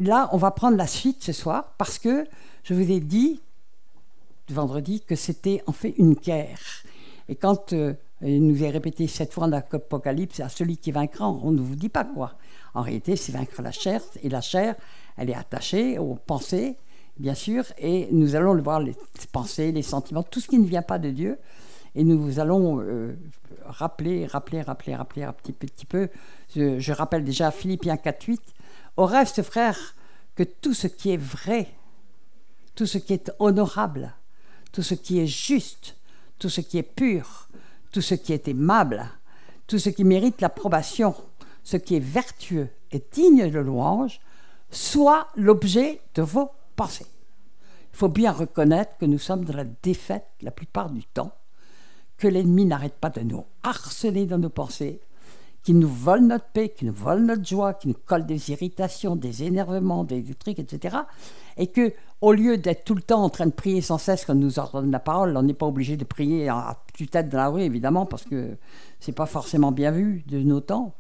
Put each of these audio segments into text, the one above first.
là, on va prendre la suite ce soir, parce que je vous ai dit, vendredi, que c'était en fait une guerre. Et quand il nous est répété 7 fois dans l'Apocalypse, à celui qui vaincra, on ne vous dit pas quoi. En réalité, c'est vaincre la chair, et la chair, elle est attachée aux pensées, bien sûr, et nous allons le voir, les pensées, les sentiments, tout ce qui ne vient pas de Dieu, et nous allons rappeler un petit peu. Je rappelle déjà Philippiens 4.8. Au reste, frères, que tout ce qui est vrai, tout ce qui est honorable, tout ce qui est juste, tout ce qui est pur, tout ce qui est aimable, tout ce qui mérite l'approbation, ce qui est vertueux et digne de louange, soit l'objet de vos pensées. Il faut bien reconnaître que nous sommes dans la défaite la plupart du temps, que l'ennemi n'arrête pas de nous harceler dans nos pensées, qui nous vole notre paix, qui nous vole notre joie, qui nous colle des irritations, des énervements, des trucs, etc. Et que, au lieu d'être tout le temps en train de prier sans cesse quand on nous ordonne la parole, on n'est pas obligé de prier à tue-tête dans la rue, évidemment, parce que c'est pas forcément bien vu de nos temps.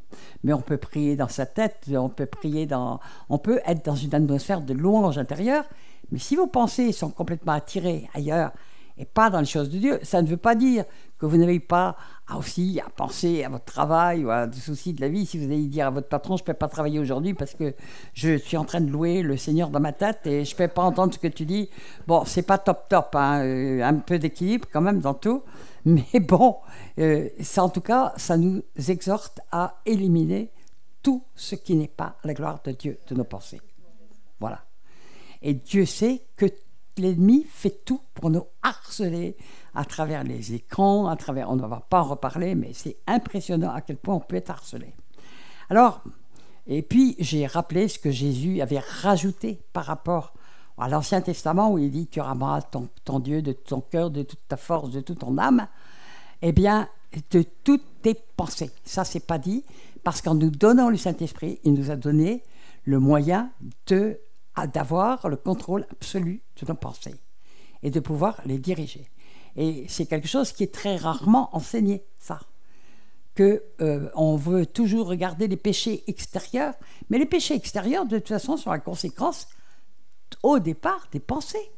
Mais on peut prier dans sa tête, on peut être dans une atmosphère de louange intérieure. Mais si vos pensées sont complètement attirées ailleurs et pas dans les choses de Dieu, ça ne veut pas dire que vous n'avez pas aussi à penser à votre travail ou à des soucis de la vie. Si vous allez dire à votre patron, je ne peux pas travailler aujourd'hui parce que je suis en train de louer le Seigneur dans ma tête et je ne peux pas entendre ce que tu dis. Bon, c'est pas top, hein, un peu d'équilibre quand même dans tout. Mais bon, ça, en tout cas, ça nous exhorte à éliminer tout ce qui n'est pas la gloire de Dieu de nos pensées. Voilà. Et Dieu sait que l'ennemi fait tout pour nous harceler à travers les écrans, on ne va pas en reparler, mais c'est impressionnant à quel point on peut être harcelé. Alors, et puis j'ai rappelé ce que Jésus avait rajouté par rapport à l'Ancien Testament où il dit « Tu aimeras ton Dieu de tout ton cœur, de toute ta force, de toute ton âme », eh bien, de toutes tes pensées. Ça, c'est pas dit, parce qu'en nous donnant le Saint-Esprit, il nous a donné le moyen d'avoir le contrôle absolu de nos pensées et de pouvoir les diriger. Et c'est quelque chose qui est très rarement enseigné, ça. On veut toujours regarder les péchés extérieurs, mais les péchés extérieurs, de toute façon, sont la conséquence, au départ, des pensées,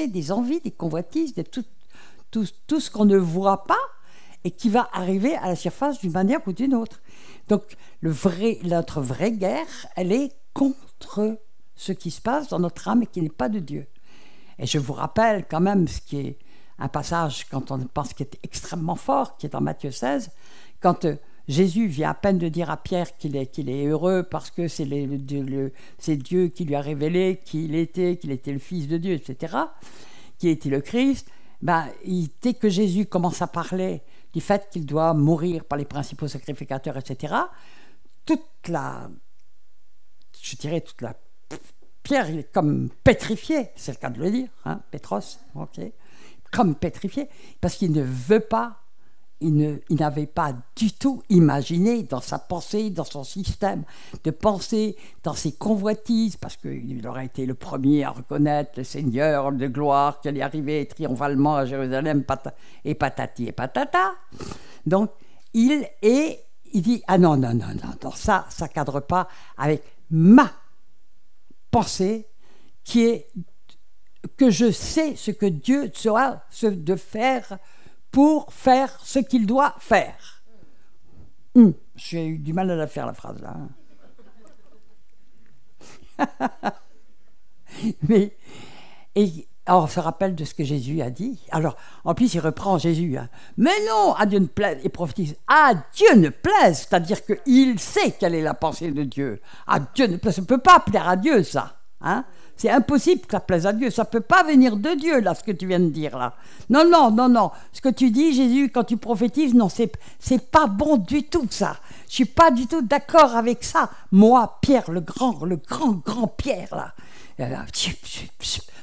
des envies, des convoitises, de tout ce qu'on ne voit pas et qui va arriver à la surface d'une manière ou d'une autre. Donc, notre vraie guerre, elle est contre ce qui se passe dans notre âme et qui n'est pas de Dieu. Et je vous rappelle quand même ce qui est un passage, quand on pense qui est extrêmement fort, qui est dans Matthieu 16, quand Jésus vient à peine de dire à Pierre qu'il est heureux parce que c'est Dieu qui lui a révélé qu'il était le Fils de Dieu, etc., qu'il était le Christ. Dès que Jésus commence à parler du fait qu'il doit mourir par les principaux sacrificateurs, etc., toute la Pierre, il est comme pétrifié, c'est le cas de le dire, hein, Pétros, ok, comme pétrifié, parce qu'il ne veut pas, il n'avait pas du tout imaginé dans sa pensée, dans son système de pensée, dans ses convoitises, parce qu'il aurait été le premier à reconnaître le Seigneur de gloire qui allait arriver triomphalement à Jérusalem, et patati et patata. Donc, il dit, ah non, ça cadre pas avec ma pensée qui est que je sais ce que Dieu sera de faire pour faire ce qu'il doit faire. J'ai eu du mal à la faire, la phrase là. Alors, on se rappelle de ce que Jésus a dit. Alors, en plus, il reprend Jésus. Hein. Mais non, à Dieu ne plaise, et prophétise. À Dieu ne plaise, c'est-à-dire qu'il sait quelle est la pensée de Dieu. À Dieu ne plaise, ça ne peut pas plaire à Dieu, ça. Hein? C'est impossible que ça plaise à Dieu. Ça ne peut pas venir de Dieu, là, ce que tu viens de dire, là. Non. Ce que tu dis, Jésus, quand tu prophétises, non, c'est pas bon du tout, ça. Je suis pas du tout d'accord avec ça. Moi, Pierre, le grand Pierre, là.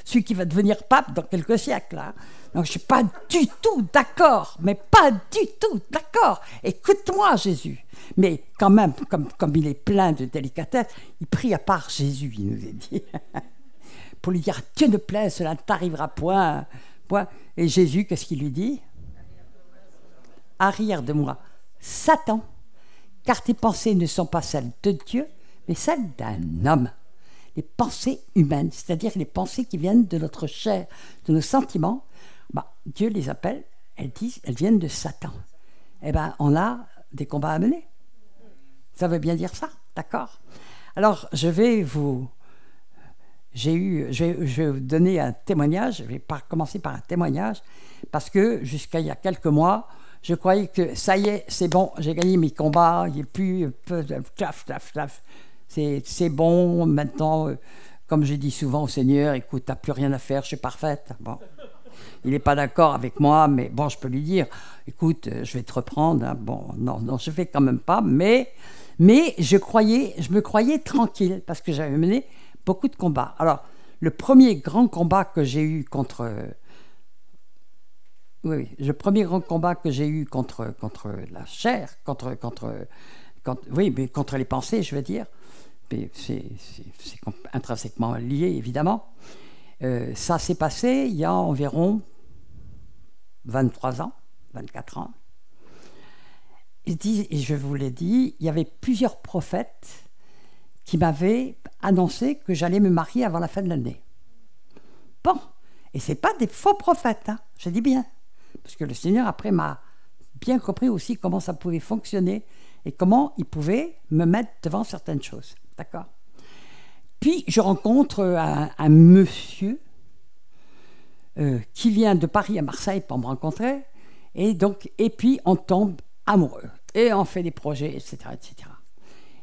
Celui qui va devenir pape dans quelques siècles, là. Donc, je suis pas du tout d'accord, mais pas du tout d'accord. Écoute-moi, Jésus. Mais quand même, comme il est plein de délicatesse, il prie à part Jésus, il nous est dit. Pour lui dire, Dieu ne plaise, cela ne t'arrivera point. Et Jésus, qu'est-ce qu'il lui dit? Arrière de moi, Satan, car tes pensées ne sont pas celles de Dieu, mais celles d'un homme. les pensées humaines, c'est-à-dire les pensées qui viennent de notre chair, de nos sentiments. Bah, Dieu les appelle, elles viennent de Satan. Eh bien, on a des combats à mener. Ça veut bien dire ça, d'accord? Alors, je vais vous donner un témoignage. Je vais commencer par un témoignage, parce que jusqu'à il y a quelques mois, je croyais que ça y est, c'est bon, j'ai gagné mes combats, il n'y a plus... C'est bon, maintenant, comme je dis souvent au Seigneur, écoute, tu n'as plus rien à faire, je suis parfaite. Bon. Il n'est pas d'accord avec moi, mais bon, je peux lui dire, écoute, je vais te reprendre. Hein. Bon, non, je ne fais quand même pas, mais je me croyais tranquille, parce que j'avais mené beaucoup de combats. Alors, le premier grand combat que j'ai eu contre... Oui, le premier grand combat que j'ai eu contre la chair, mais contre les pensées, je veux dire, mais c'est intrinsèquement lié, évidemment. Ça s'est passé il y a environ 23 ans, 24 ans. Et je vous l'ai dit, il y avait plusieurs prophètes qui m'avaient annoncé que j'allais me marier avant la fin de l'année. Bon, et ce n'est pas des faux prophètes, hein, je dis bien. Parce que le Seigneur, après, m'a bien compris aussi comment ça pouvait fonctionner et comment il pouvait me mettre devant certaines choses. D'accord? Puis, je rencontre un monsieur qui vient de Paris à Marseille pour me rencontrer. Et puis, on tombe amoureux. Et on fait des projets, etc., etc.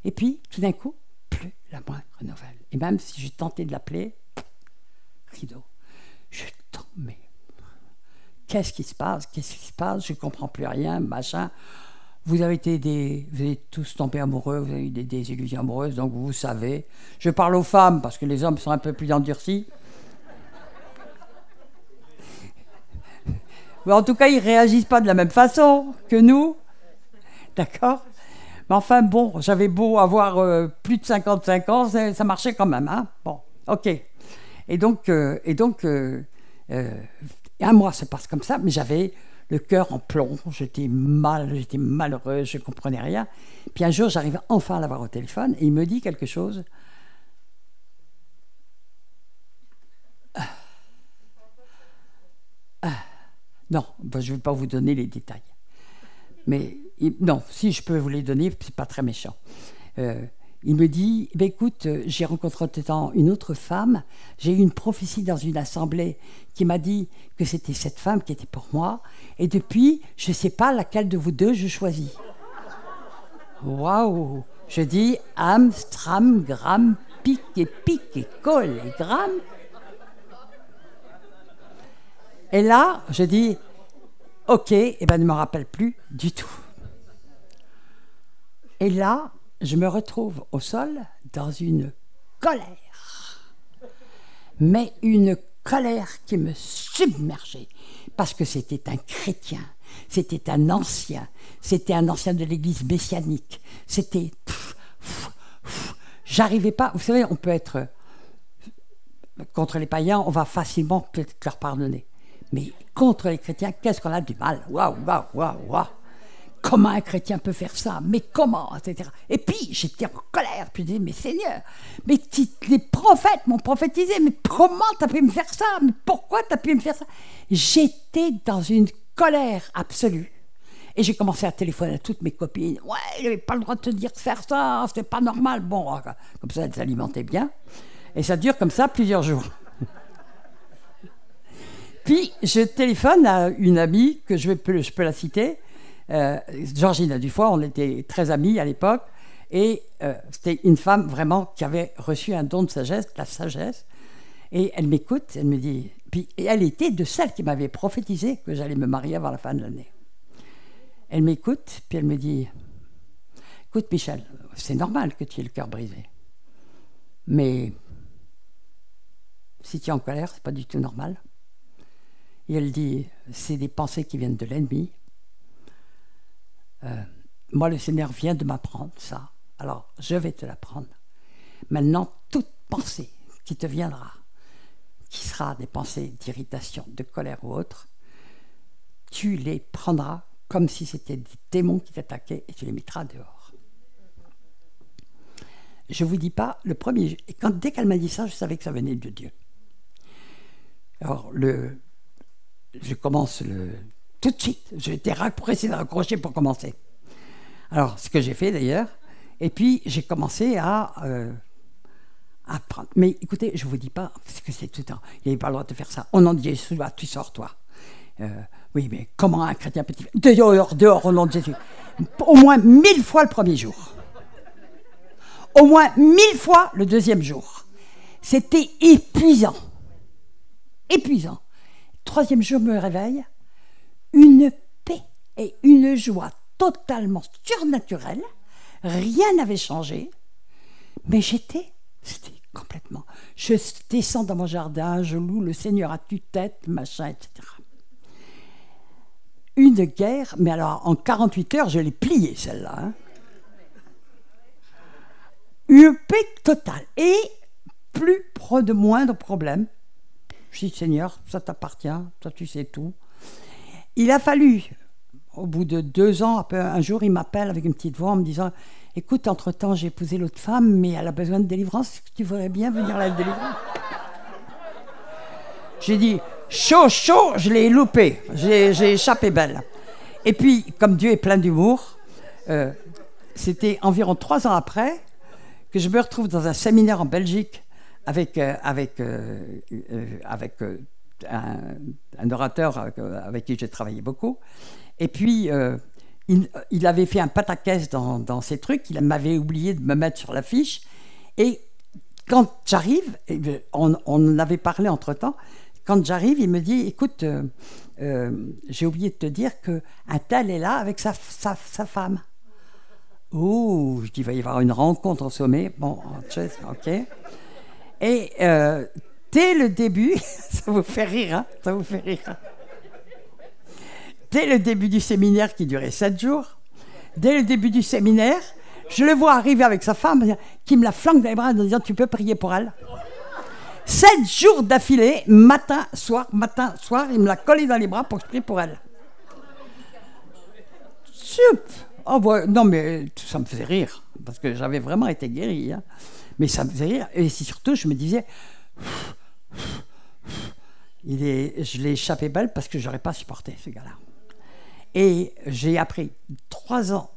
Et puis, tout d'un coup, plus la moindre nouvelle. Et même si j'ai tenté de l'appeler, rideau. Je tombe, mais... Qu'est-ce qui se passe? Je ne comprends plus rien, machin. Vous avez tous tombé amoureux, vous avez eu des désillusions amoureuses, donc vous savez. Je parle aux femmes, parce que les hommes sont un peu plus endurcis. Mais en tout cas, ils ne réagissent pas de la même façon que nous. D'accord? Mais enfin, bon, j'avais beau avoir plus de 55 ans, ça marchait quand même. Hein? Bon, ok. Et donc un mois se passe comme ça, mais j'avais le cœur en plomb, j'étais malheureuse, je ne comprenais rien. Puis un jour, j'arrive enfin à l'avoir au téléphone et il me dit quelque chose. Non, je ne vais pas vous donner les détails. Mais non, si je peux vous les donner, ce n'est pas très méchant. Il me dit, écoute, j'ai rencontré entre-temps une autre femme, j'ai eu une prophétie dans une assemblée qui m'a dit que c'était cette femme qui était pour moi, et depuis, je ne sais pas laquelle de vous deux je choisis. Waouh! Je dis, âme, stram, gramme, pique et colle et gramme. Et là, je dis, ok, et ben ne me rappelle plus du tout. Et là, je me retrouve au sol dans une colère. Mais une colère qui me submergeait. Parce que c'était un chrétien, c'était un ancien de l'église messianique. C'était... J'arrivais pas... Vous savez, on peut être... Contre les païens, on va facilement peut-être leur pardonner. Mais contre les chrétiens, qu'est-ce qu'on a du mal? Waouh. Comment un chrétien peut faire ça? Mais comment? Etc. Et puis, j'étais en colère. Puis je disais, mais Seigneur, mais les prophètes m'ont prophétisé. Mais comment tu as pu me faire ça? Mais pourquoi tu as pu me faire ça? J'étais dans une colère absolue. Et j'ai commencé à téléphoner à toutes mes copines. Ouais, il n'avait pas le droit de te dire de faire ça. C'était pas normal. Bon, comme ça, elles s'alimentaient bien. Et ça dure comme ça plusieurs jours. Puis, je téléphone à une amie, que je peux la citer, Georgina Dufoy, on était très amis à l'époque, et c'était une femme vraiment qui avait reçu un don de sagesse, la sagesse, et elle m'écoute, elle me dit, et elle était de celles qui m'avaient prophétisé que j'allais me marier avant la fin de l'année. Elle m'écoute, puis elle me dit, écoute Michel, c'est normal que tu aies le cœur brisé, mais si tu es en colère, c'est pas du tout normal. Et elle dit, c'est des pensées qui viennent de l'ennemi. Moi, le Seigneur vient de m'apprendre ça. Alors, je vais te l'apprendre. Maintenant, toute pensée qui te viendra, qui sera des pensées d'irritation, de colère ou autre, tu les prendras comme si c'était des démons qui t'attaquaient et tu les mettras dehors. je ne vous dis pas, le premier, et dès qu'elle m'a dit ça, je savais que ça venait de Dieu. Alors, je commence tout de suite. J'étais pressé de raccrocher pour commencer. Alors, ce que j'ai fait d'ailleurs, et puis j'ai commencé à prendre. Mais écoutez, je ne vous dis pas, parce que c'est tout le temps, il n'avait pas le droit de faire ça. Au nom de Jésus, tu sors, toi. Oui, mais comment un chrétien peut-il... Dehors, au nom de Jésus. Au moins 1000 fois le premier jour. Au moins 1000 fois le deuxième jour. C'était épuisant. Épuisant. Troisième jour, je me réveille, une paix et une joie totalement surnaturelle. Rien n'avait changé, mais c'était complètement... Je descends dans mon jardin, je loue le Seigneur à tue-tête, machin, etc. Une guerre, mais alors en 48 heures, je l'ai pliée celle-là. Hein. Une paix totale et plus de moindre problème. Je dis, Seigneur, ça t'appartient, toi tu sais tout. Il a fallu, au bout de 2 ans, un jour, il m'appelle avec une petite voix en me disant, écoute, entre-temps, j'ai épousé l'autre femme, mais elle a besoin de délivrance, est-ce que tu voudrais bien venir la délivrer? J'ai dit, chaud, je l'ai loupé, j'ai échappé belle. Et puis, comme Dieu est plein d'humour, c'était environ 3 ans après que je me retrouve dans un séminaire en Belgique avec un orateur avec qui j'ai travaillé beaucoup. Et puis, il avait fait un pataquès dans ces trucs, il m'avait oublié de me mettre sur l'affiche. Et quand j'arrive, on en avait parlé entre-temps, quand j'arrive, il me dit, écoute, j'ai oublié de te dire qu'un tel est là avec sa femme. Oh, je dis, il va y avoir une rencontre au sommet. Bon, ok. Et dès le début, ça vous fait rire, hein, ça vous fait rire. Dès le début du séminaire qui durait 7 jours, dès le début du séminaire, je le vois arriver avec sa femme qui me la flanque dans les bras en disant, tu peux prier pour elle. 7 jours d'affilée, matin, soir, il me l'a collé dans les bras pour que je prie pour elle. Oh, ouais, non, mais ça me faisait rire, parce que j'avais vraiment été guéri. Hein. Mais ça me faisait rire, et surtout, je me disais, je l'ai échappé belle parce que je n'aurais pas supporté ce gars-là. Et j'ai appris 3 ans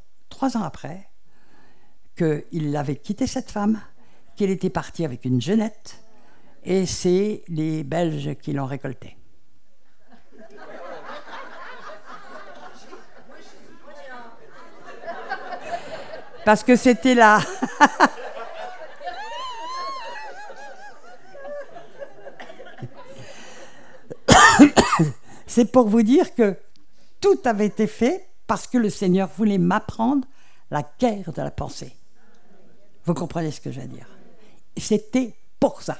après, qu'il avait quitté cette femme, qu'il était parti avec une jeunette, et c'est les Belges qui l'ont récolté. Parce que c'était là. C'est pour vous dire que tout avait été fait parce que le Seigneur voulait m'apprendre la guerre de la pensée. Vous comprenez ce que je veux dire? C'était pour ça.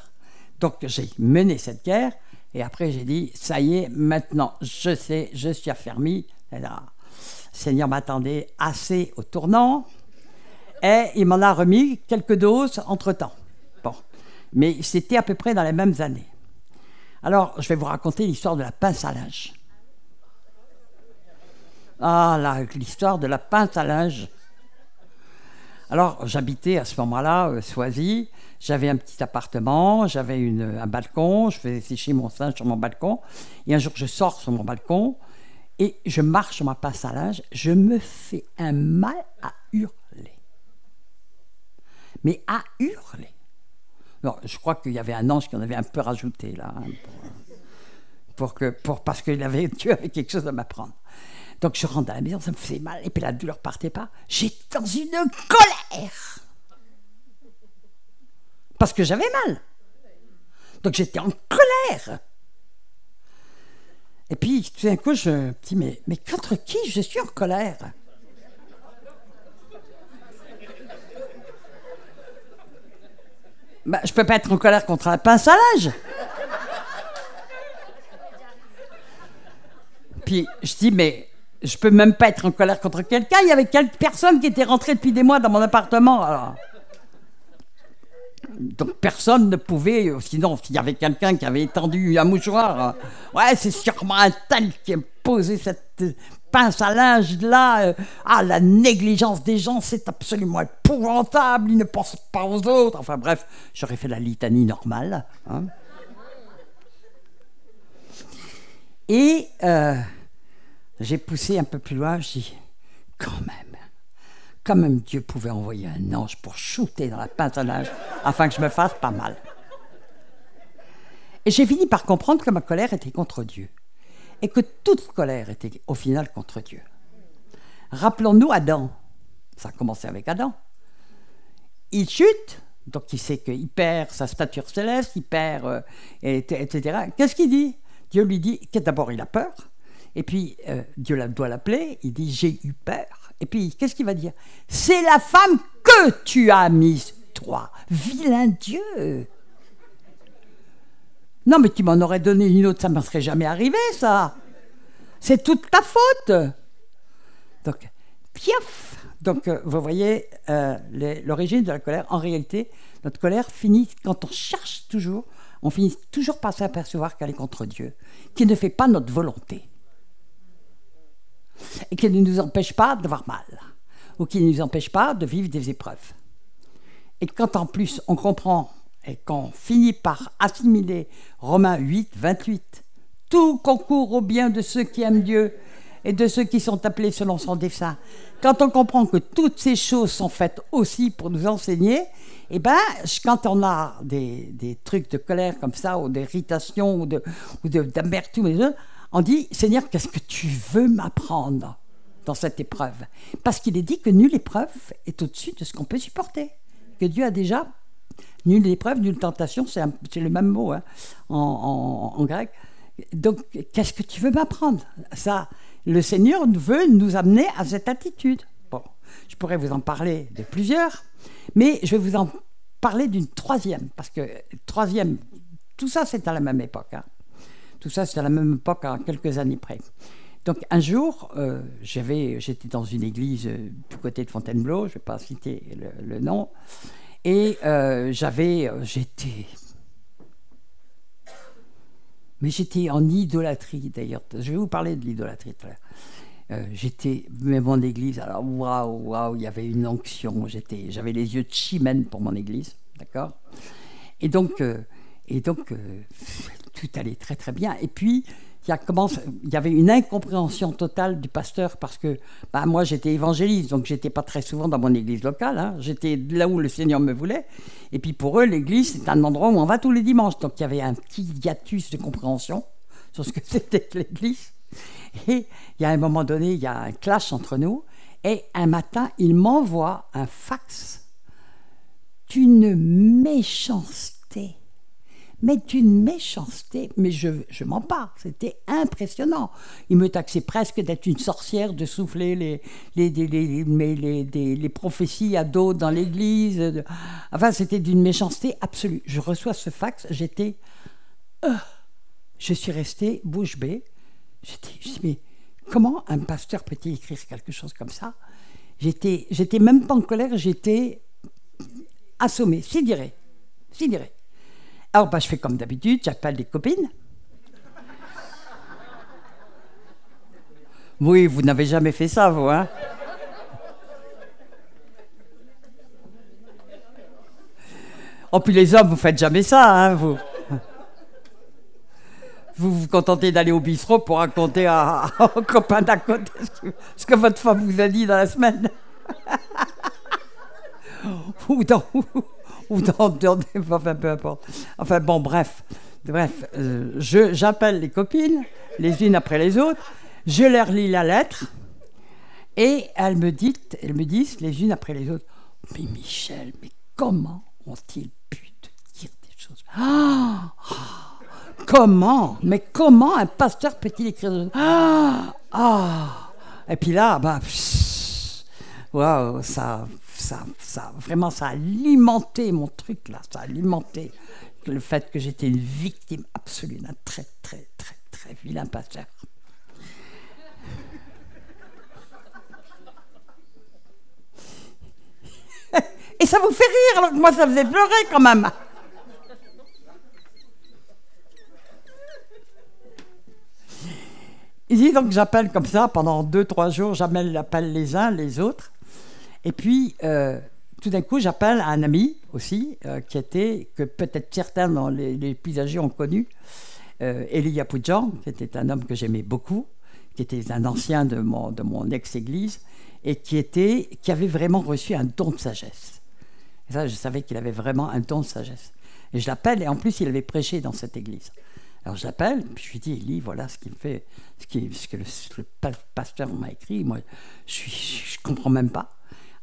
Donc j'ai mené cette guerre et après j'ai dit, ça y est, maintenant je sais, je suis affermi. Le Seigneur m'attendait assez au tournant et il m'en a remis quelques doses entre-temps. Bon, mais c'était à peu près dans les mêmes années. Alors, je vais vous raconter l'histoire de la pince à linge. Ah, l'histoire de la pince à linge. Alors, j'habitais à ce moment-là, Soisy. J'avais un petit appartement, j'avais un balcon, je faisais sécher mon linge sur mon balcon. Et un jour, je sors sur mon balcon et je marche sur ma pince à linge. Je me fais un mal à hurler. Mais à hurler. Non, je crois qu'il y avait un ange qui en avait un peu rajouté, là, hein, parce que Dieu avait quelque chose à m'apprendre. Donc je rentre dans la maison, ça me faisait mal, et puis la douleur ne partait pas. J'étais dans une colère. Parce que j'avais mal. Donc j'étais en colère. Et puis tout d'un coup, je me dis, mais contre qui je suis en colère? Bah, je ne peux pas être en colère contre un pince à linge. Puis je dis, mais je ne peux même pas être en colère contre quelqu'un. Il y avait quelques personnes qui étaient rentrées depuis des mois dans mon appartement. Alors. Donc personne ne pouvait, sinon s'il y avait quelqu'un qui avait étendu un mouchoir, ouais, c'est sûrement un tel qui est poser cette pince à linge là. Ah, la négligence des gens, c'est absolument épouvantable. Ils ne pensent pas aux autres. Enfin bref, j'aurais fait la litanie normale. Hein. Et j'ai poussé un peu plus loin. Je dis, quand même Dieu pouvait envoyer un ange pour shooter dans la pince à linge afin que je me fasse pas mal. Et j'ai fini par comprendre que ma colère était contre Dieu. Et que toute colère était au final contre Dieu. Rappelons-nous Adam. Ça a commencé avec Adam. Il chute, donc il sait qu'il perd sa stature céleste, il perd, etc. Qu'est-ce qu'il dit? Dieu lui dit que d'abord il a peur, et puis Dieu doit l'appeler, il dit j'ai eu peur. Et puis qu'est-ce qu'il va dire? C'est la femme que tu as mise, toi, vilain Dieu. Non, mais tu m'en aurais donné une autre, ça ne m'en serait jamais arrivé, ça. C'est toute ta faute. Donc, piaf. Donc, vous voyez l'origine de la colère. En réalité, notre colère finit, quand on cherche toujours, on finit toujours par s'apercevoir qu'elle est contre Dieu, qui ne fait pas notre volonté. Et qui ne nous empêche pas d'avoir mal, ou qui ne nous empêche pas de vivre des épreuves. Et quand en plus on comprend et qu'on finit par assimiler Romains 8, 28, tout concourt au bien de ceux qui aiment Dieu et de ceux qui sont appelés selon son dessein. Quand on comprend que toutes ces choses sont faites aussi pour nous enseigner, eh ben, quand on a des trucs de colère comme ça, ou d'irritation, ou d'amertume, on dit, Seigneur, qu'est-ce que tu veux m'apprendre dans cette épreuve? Parce qu'il est dit que nulle épreuve est au-dessus de ce qu'on peut supporter. Que Dieu a déjà, nulle épreuve, nulle tentation, c'est le même mot hein, en grec. Donc, qu'est-ce que tu veux m'apprendre? Ça, le Seigneur veut nous amener à cette attitude. Bon, je pourrais vous en parler de plusieurs, mais je vais vous en parler d'une troisième, parce que troisième, tout ça c'est à la même époque. Hein. Tout ça c'est à la même époque, à quelques années près. Donc un jour, j'étais dans une église du côté de Fontainebleau, je ne vais pas citer le nom, et j'étais en idolâtrie d'ailleurs. Je vais vous parler de l'idolâtrie tout à l'heure. Mais mon église, alors waouh, il y avait une onction. J'avais les yeux de chimène pour mon église, d'accord. Et donc, tout allait très très bien. Et puis il y avait une incompréhension totale du pasteur parce que moi j'étais évangéliste, donc j'étais pas très souvent dans mon église locale. Hein. J'étais là où le Seigneur me voulait. Et puis pour eux, l'église c'est un endroit où on va tous les dimanches. Donc il y avait un petit hiatus de compréhension sur ce que c'était que l'église. Et il y a un moment donné, il y a un clash entre nous. Et un matin, il m'envoie un fax d'une méchanceté. Mais d'une méchanceté, mais je m'en parle, c'était impressionnant. Il me taxait presque d'être une sorcière, de souffler les prophéties à dos dans l'église. Enfin, c'était d'une méchanceté absolue. Je reçois ce fax, je suis restée bouche bée. Je dis, mais comment un pasteur peut-il écrire quelque chose comme ça? J'étais même pas en colère, j'étais assommée, sidérée. Alors, je fais comme d'habitude, j'appelle des copines. Oui, vous n'avez jamais fait ça, vous, hein? Oh, puis les hommes, vous faites jamais ça, hein, vous? Vous vous contentez d'aller au bistrot pour raconter aux copains d'à côté ce que votre femme vous a dit dans la semaine. Enfin, peu importe. Enfin, bon, bref, j'appelle les copines, les unes après les autres, je leur lis la lettre, et elles me disent, les unes après les autres, mais Michel, mais comment ont-ils pu te dire des choses? Comment un pasteur peut-il écrire des choses? Et puis là, waouh, vraiment, ça a alimenté mon truc, là. Ça a alimenté le fait que j'étais une victime absolue d'un très, très, très, très vilain pasteur. Et ça vous fait rire, alors que moi, ça faisait pleurer quand même. Il dit donc j'appelle comme ça pendant 2-3 jours, j'appelle les uns les autres. Et puis, tout d'un coup, j'appelle un ami aussi, que peut-être certains dans les paysagers ont connu, Élie Yapoudjan, qui était un homme que j'aimais beaucoup, qui était un ancien de mon ex-église, et qui avait vraiment reçu un don de sagesse. Et ça, je savais qu'il avait vraiment un don de sagesse. Et je l'appelle, et en plus, il avait prêché dans cette église. Alors je l'appelle, puis je lui dis, Élie, voilà ce qu'il me fait, ce que le pasteur m'a écrit, moi, je comprends même pas.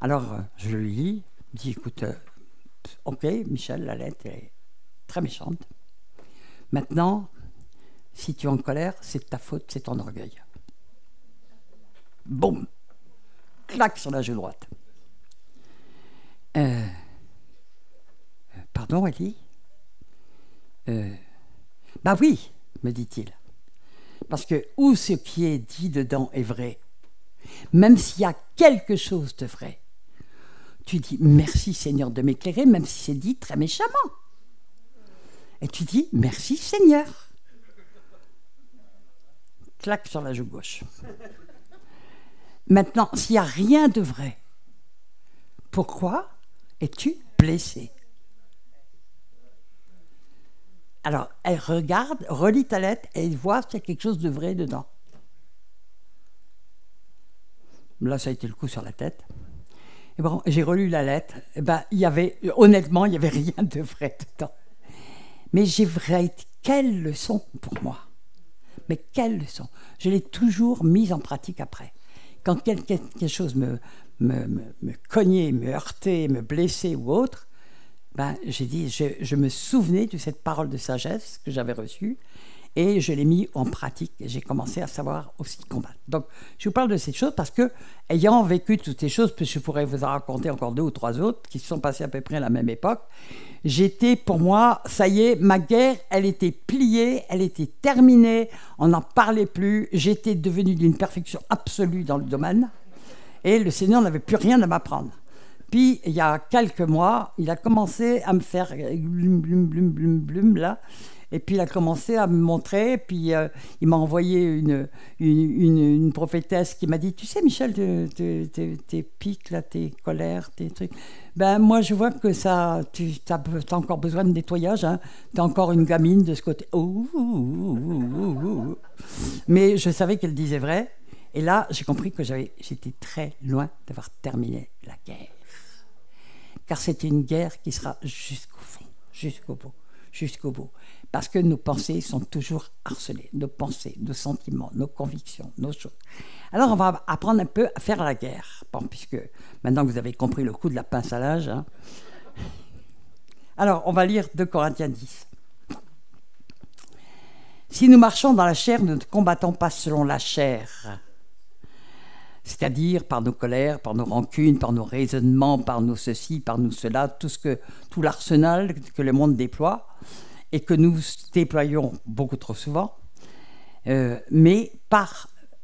Alors je lui dis, il me dit, écoute, ok, Michel, la lettre est très méchante. Maintenant, si tu es en colère, c'est de ta faute, c'est ton orgueil. Boum, claque sur la joue droite. Pardon, Élie? Bah oui, me dit-il. Parce que où ce qui est dit dedans est vrai, même s'il y a quelque chose de vrai, tu dis merci Seigneur de m'éclairer, même si c'est dit très méchamment. Et tu dis merci Seigneur. Claque sur la joue gauche. Maintenant, s'il n'y a rien de vrai, pourquoi es-tu blessé? Alors, elle regarde, relit ta lettre et elle voit s'il y a quelque chose de vrai dedans. Là, ça a été le coup sur la tête. Et bon, j'ai relu la lettre. Et ben, honnêtement, il n'y avait rien de vrai dedans. Mais quelle leçon pour moi. Mais quelle leçon. Je l'ai toujours mise en pratique après. Quand quelque chose me cognait, me heurtait, me blessait ou autre, ben, j'ai dit, je me souvenais de cette parole de sagesse que j'avais reçue et je l'ai mis en pratique et j'ai commencé à savoir aussi combattre. Donc, je vous parle de ces choses parce que, ayant vécu toutes ces choses, puis je pourrais vous en raconter encore 2 ou 3 autres qui se sont passées à peu près à la même époque, pour moi, ça y est, ma guerre, elle était pliée, elle était terminée, on n'en parlait plus, j'étais devenue d'une perfection absolue dans le domaine et le Seigneur n'avait plus rien à m'apprendre. Puis, il y a quelques mois, il a commencé à me faire blum, là. Et puis, il a commencé à me montrer. Puis, il m'a envoyé une prophétesse qui m'a dit, tu sais, Michel, tes pics, là, tes colères, tes trucs. Ben, moi, je vois que ça, tu as encore besoin de nettoyage. Hein. Tu es encore une gamine de ce côté. Mais je savais qu'elle disait vrai. Et là, j'ai compris que j'étais très loin d'avoir terminé la guerre. Car c'est une guerre qui sera jusqu'au fond, jusqu'au bout. Parce que nos pensées sont toujours harcelées, nos pensées, nos sentiments, nos convictions, nos choses. Alors on va apprendre un peu à faire la guerre, bon, puisque maintenant que vous avez compris le coup de la pince à linge. Hein. Alors on va lire 2 Corinthiens 10. Si nous marchons dans la chair, nous ne combattons pas selon la chair. C'est-à-dire par nos colères, par nos rancunes, par nos raisonnements, par nos ceci, par nous cela, tout l'arsenal que le monde déploie et que nous déployons beaucoup trop souvent, mais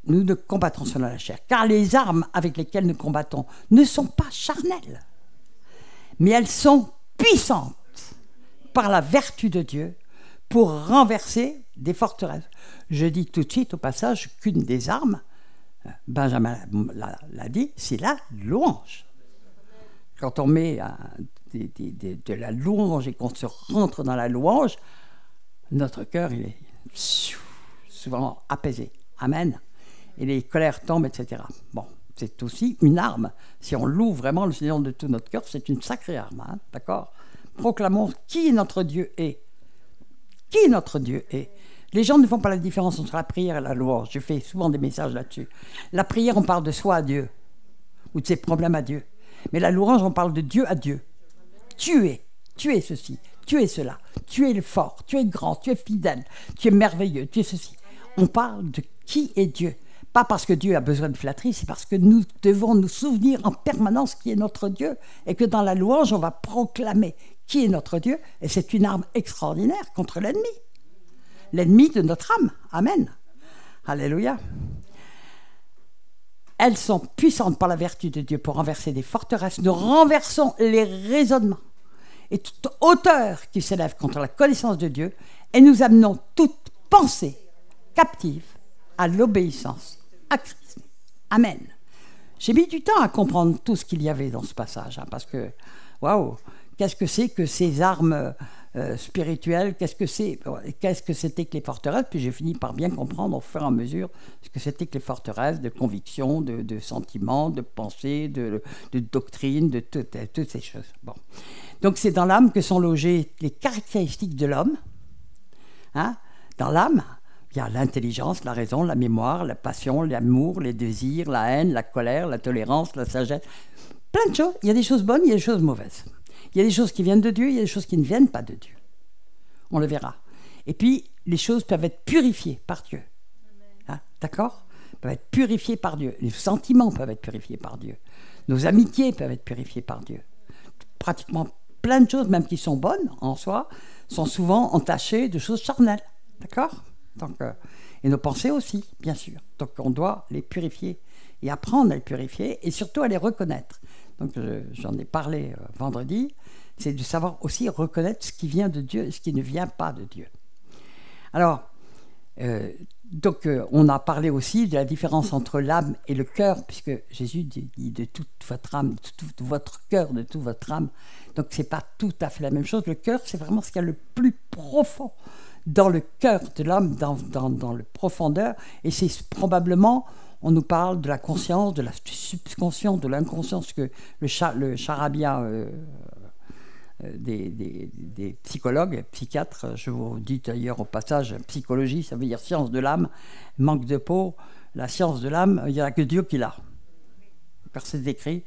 nous ne combattons selon la chair. Car les armes avec lesquelles nous combattons ne sont pas charnelles, mais elles sont puissantes par la vertu de Dieu pour renverser des forteresses. Je dis tout de suite au passage qu'une des armes, Benjamin l'a dit, c'est la louange. Quand on met de la louange et qu'on se rentre dans la louange, notre cœur il est souvent apaisé. Amen. Et les colères tombent, etc. Bon, c'est aussi une arme. Si on loue vraiment le Seigneur de tout notre cœur, c'est une sacrée arme. Hein, d'accord? Proclamons qui notre Dieu est. Qui notre Dieu est. Les gens ne font pas la différence entre la prière et la louange. Je fais souvent des messages là-dessus. La prière, on parle de soi à Dieu, ou de ses problèmes à Dieu. Mais la louange, on parle de Dieu à Dieu. Tu es ceci, tu es cela, tu es le fort, tu es grand, tu es fidèle, tu es merveilleux, tu es ceci. On parle de qui est Dieu. Pas parce que Dieu a besoin de flatterie, c'est parce que nous devons nous souvenir en permanence qui est notre Dieu et que dans la louange, on va proclamer qui est notre Dieu. Et c'est une arme extraordinaire contre l'ennemi. L'ennemi de notre âme. Amen. Alléluia. Elles sont puissantes par la vertu de Dieu pour renverser des forteresses. Nous renversons les raisonnements et toute hauteur qui s'élève contre la connaissance de Dieu et nous amenons toute pensée captive à l'obéissance à Christ. Amen. J'ai mis du temps à comprendre tout ce qu'il y avait dans ce passage, hein, parce que, waouh, qu'est-ce que c'est que ces armes spirituelles, qu'est-ce que c'était que les forteresses, puis j'ai fini par bien comprendre au fur et à mesure ce que c'était que les forteresses de conviction, de sentiments, de pensée, de doctrine, de toutes ces choses. Bon. Donc c'est dans l'âme que sont logées les caractéristiques de l'homme. Hein? Dans l'âme, il y a l'intelligence, la raison, la mémoire, la passion, l'amour, les désirs, la haine, la colère, la tolérance, la sagesse. Plein de choses. Il y a des choses bonnes, il y a des choses mauvaises. Il y a des choses qui viennent de Dieu, il y a des choses qui ne viennent pas de Dieu. On le verra. Et puis, les choses peuvent être purifiées par Dieu. Hein? D'accord? Peuvent être purifiées par Dieu. Les sentiments peuvent être purifiés par Dieu. Nos amitiés peuvent être purifiées par Dieu. Pratiquement plein de choses, même qui sont bonnes en soi, sont souvent entachées de choses charnelles. D'accord? Donc, et nos pensées aussi, bien sûr. Donc on doit les purifier et apprendre à les purifier et surtout à les reconnaître. Donc j'en ai parlé vendredi, c'est de savoir aussi reconnaître ce qui vient de Dieu et ce qui ne vient pas de Dieu. Alors, on a parlé aussi de la différence entre l'âme et le cœur, puisque Jésus dit de toute votre âme, de tout votre cœur, de toute votre âme. Donc ce n'est pas tout à fait la même chose. Le cœur, c'est vraiment ce qu'il y a le plus profond dans le cœur de l'homme, dans le profondeur, et c'est probablement, on nous parle de la conscience, de la subconscient, de l'inconscient, ce que le charabia des psychologues, psychiatres, je vous dis d'ailleurs au passage, psychologie, ça veut dire science de l'âme, manque de peau, la science de l'âme, il n'y a que Dieu qui l'a. Car c'est écrit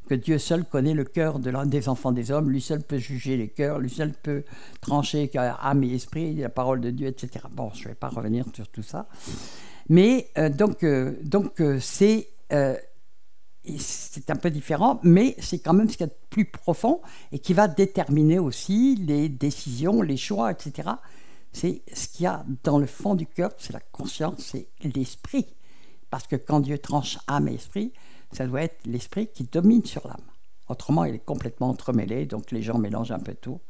que Dieu seul connaît le cœur des enfants des hommes, lui seul peut juger les cœurs, lui seul peut trancher âme et esprit, la parole de Dieu, etc. Bon, je ne vais pas revenir sur tout ça. Mais c'est un peu différent, mais c'est quand même ce qu'il y a de plus profond et qui va déterminer aussi les décisions, les choix, etc. C'est ce qu'il y a dans le fond du cœur, c'est la conscience, c'est l'esprit. Parce que quand Dieu tranche âme et esprit, ça doit être l'esprit qui domine sur l'âme. Autrement, il est complètement entremêlé, donc les gens mélangent un peu tout.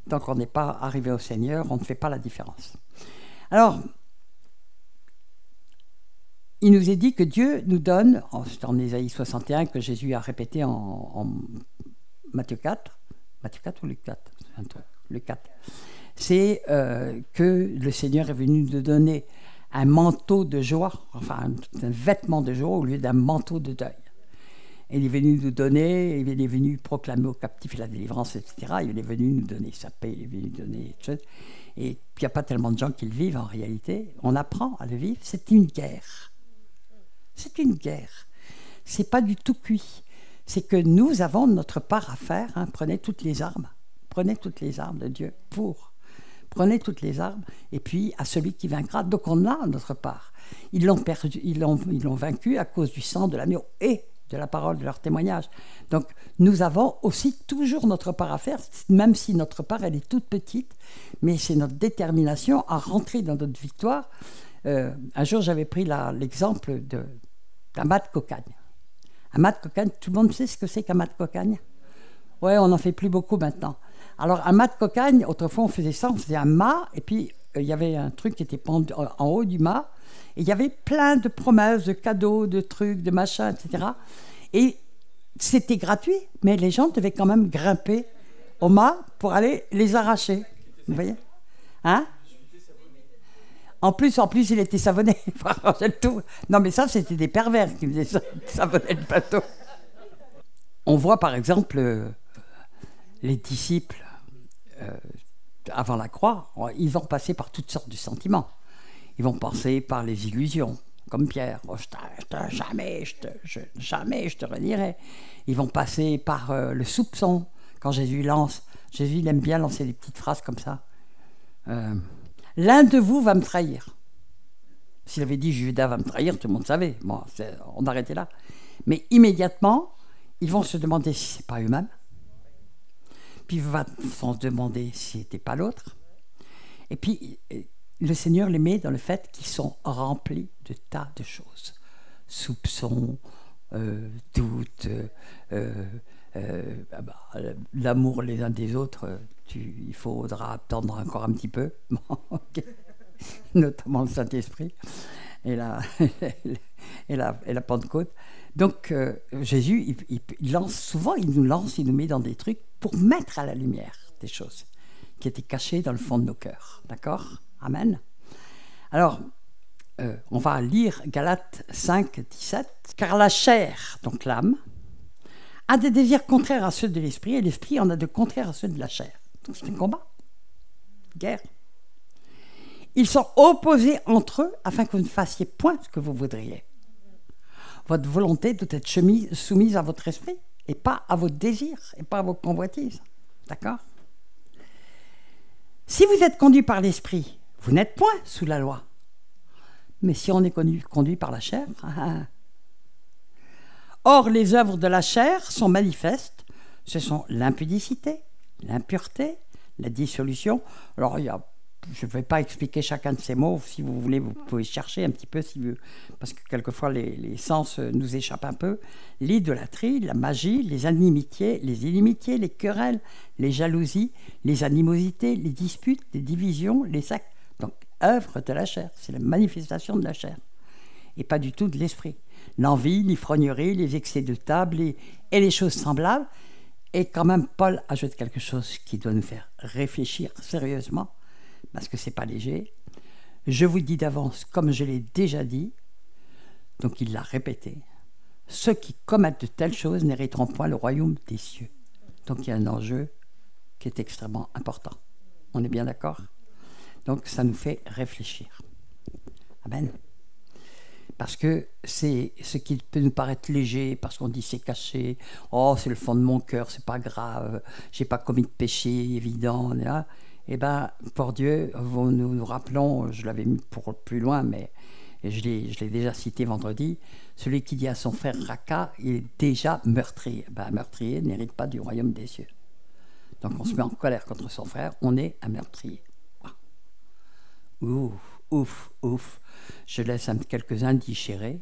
Tant qu'on n'est pas arrivé au Seigneur, on ne fait pas la différence. Alors, il nous est dit que Dieu nous donne, c'est en Ésaïe 61 que Jésus a répété en Matthieu 4, Matthieu 4 ou Luc 4 Luc 4. C'est que le Seigneur est venu nous donner un manteau de joie, enfin un vêtement de joie au lieu d'un manteau de deuil. Et il est venu nous donner, il est venu proclamer aux captifs la délivrance, etc. Il est venu nous donner sa paix, il est venu nous donner des choses. Et puis il n'y a pas tellement de gens qui le vivent en réalité. On apprend à le vivre, c'est une guerre. C'est une guerre. C'est pas du tout cuit. C'est que nous avons notre part à faire. Hein. Prenez toutes les armes. Prenez toutes les armes de Dieu pour. Prenez toutes les armes, et puis à celui qui vaincra. Donc on a notre part. Ils l'ont perdu, ils l'ont vaincu à cause du sang de l'agneau et de la parole de leur témoignage. Donc nous avons aussi toujours notre part à faire, même si notre part elle est toute petite, mais c'est notre détermination à rentrer dans notre victoire. Un jour j'avais pris l'exemple d'un mât de cocagne. Un mât de cocagne, tout le monde sait ce que c'est qu'un mât de cocagne? Oui, on n'en fait plus beaucoup maintenant. Alors, un mât de cocagne, autrefois, on faisait ça, on faisait un mât, et puis il y avait un truc qui était pendu en haut du mât, et il y avait plein de promesses, de cadeaux, de trucs, de machins, etc. Et c'était gratuit, mais les gens devaient quand même grimper au mât pour aller les arracher. Vous voyez? Hein? En plus, il était savonné. Il faut arranger le tout. Non, mais ça, c'était des pervers qui faisaient ça, savonner le bateau. On voit, par exemple, les disciples, avant la croix, ils vont passer par toutes sortes de sentiments. Ils vont passer par les illusions, comme Pierre. Oh, jamais je te renierai. Ils vont passer par le soupçon. Quand Jésus il aime bien lancer des petites phrases comme ça. L'un de vous va me trahir. S'il avait dit Judas va me trahir, tout le monde savait. Bon, on arrêtait là. Mais immédiatement, ils vont se demander si ce n'est pas eux-mêmes. Puis ils vont se demander si ce n'était pas l'autre. Et puis, le Seigneur les met dans le fait qu'ils sont remplis de tas de choses. Soupçons, doutes, l'amour les uns des autres, il faudra attendre encore un petit peu, notamment le Saint-Esprit. et la, et la Pentecôte. Donc Jésus, il lance souvent, il nous met dans des trucs pour mettre à la lumière des choses qui étaient cachées dans le fond de nos cœurs. D'accord? Amen. Alors, on va lire Galates 5, 17. Car la chair, donc l'âme, a des désirs contraires à ceux de l'esprit, et l'esprit en a de contraires à ceux de la chair. Donc c'est un combat, guerre. Ils sont opposés entre eux afin que vous ne fassiez point ce que vous voudriez. Votre volonté doit être soumise à votre esprit et pas à vos désirs et pas à vos convoitises. D'accord? Si vous êtes conduit par l'esprit, vous n'êtes point sous la loi. Mais si on est conduit par la chair, or les œuvres de la chair sont manifestes. Ce sont l'impudicité, l'impureté, la dissolution. Alors, je ne vais pas expliquer chacun de ces mots. Si vous voulez, vous pouvez chercher un petit peu, parce que quelquefois les sens nous échappent un peu. L'idolâtrie, la magie, les inimitiés, les querelles, les jalousies, les animosités, les disputes, les divisions, les sectes. Donc, œuvre de la chair, c'est la manifestation de la chair, et pas du tout de l'esprit. L'envie, l'ivrognerie, les excès de table et les choses semblables. Et quand même, Paul ajoute quelque chose qui doit nous faire réfléchir sérieusement, parce que ce n'est pas léger. Je vous dis d'avance, comme je l'ai déjà dit, donc il l'a répété, ceux qui commettent de telles choses n'hériteront point le royaume des cieux. Donc il y a un enjeu qui est extrêmement important. On est bien d'accord? Donc ça nous fait réfléchir. Amen. Parce que c'est ce qui peut nous paraître léger, parce qu'on dit c'est caché, oh c'est le fond de mon cœur, c'est pas grave, j'ai pas commis de péché évident. Là. Eh bien, pour Dieu, nous rappelons, je l'avais mis pour plus loin, mais je l'ai déjà cité vendredi, celui qui dit à son frère Raka, il est déjà meurtrier. Un meurtrier n'hérite pas du royaume des cieux. Donc on se met en colère contre son frère, on est un meurtrier. Ouf, ouf, ouf. Je laisse quelques-uns digérer.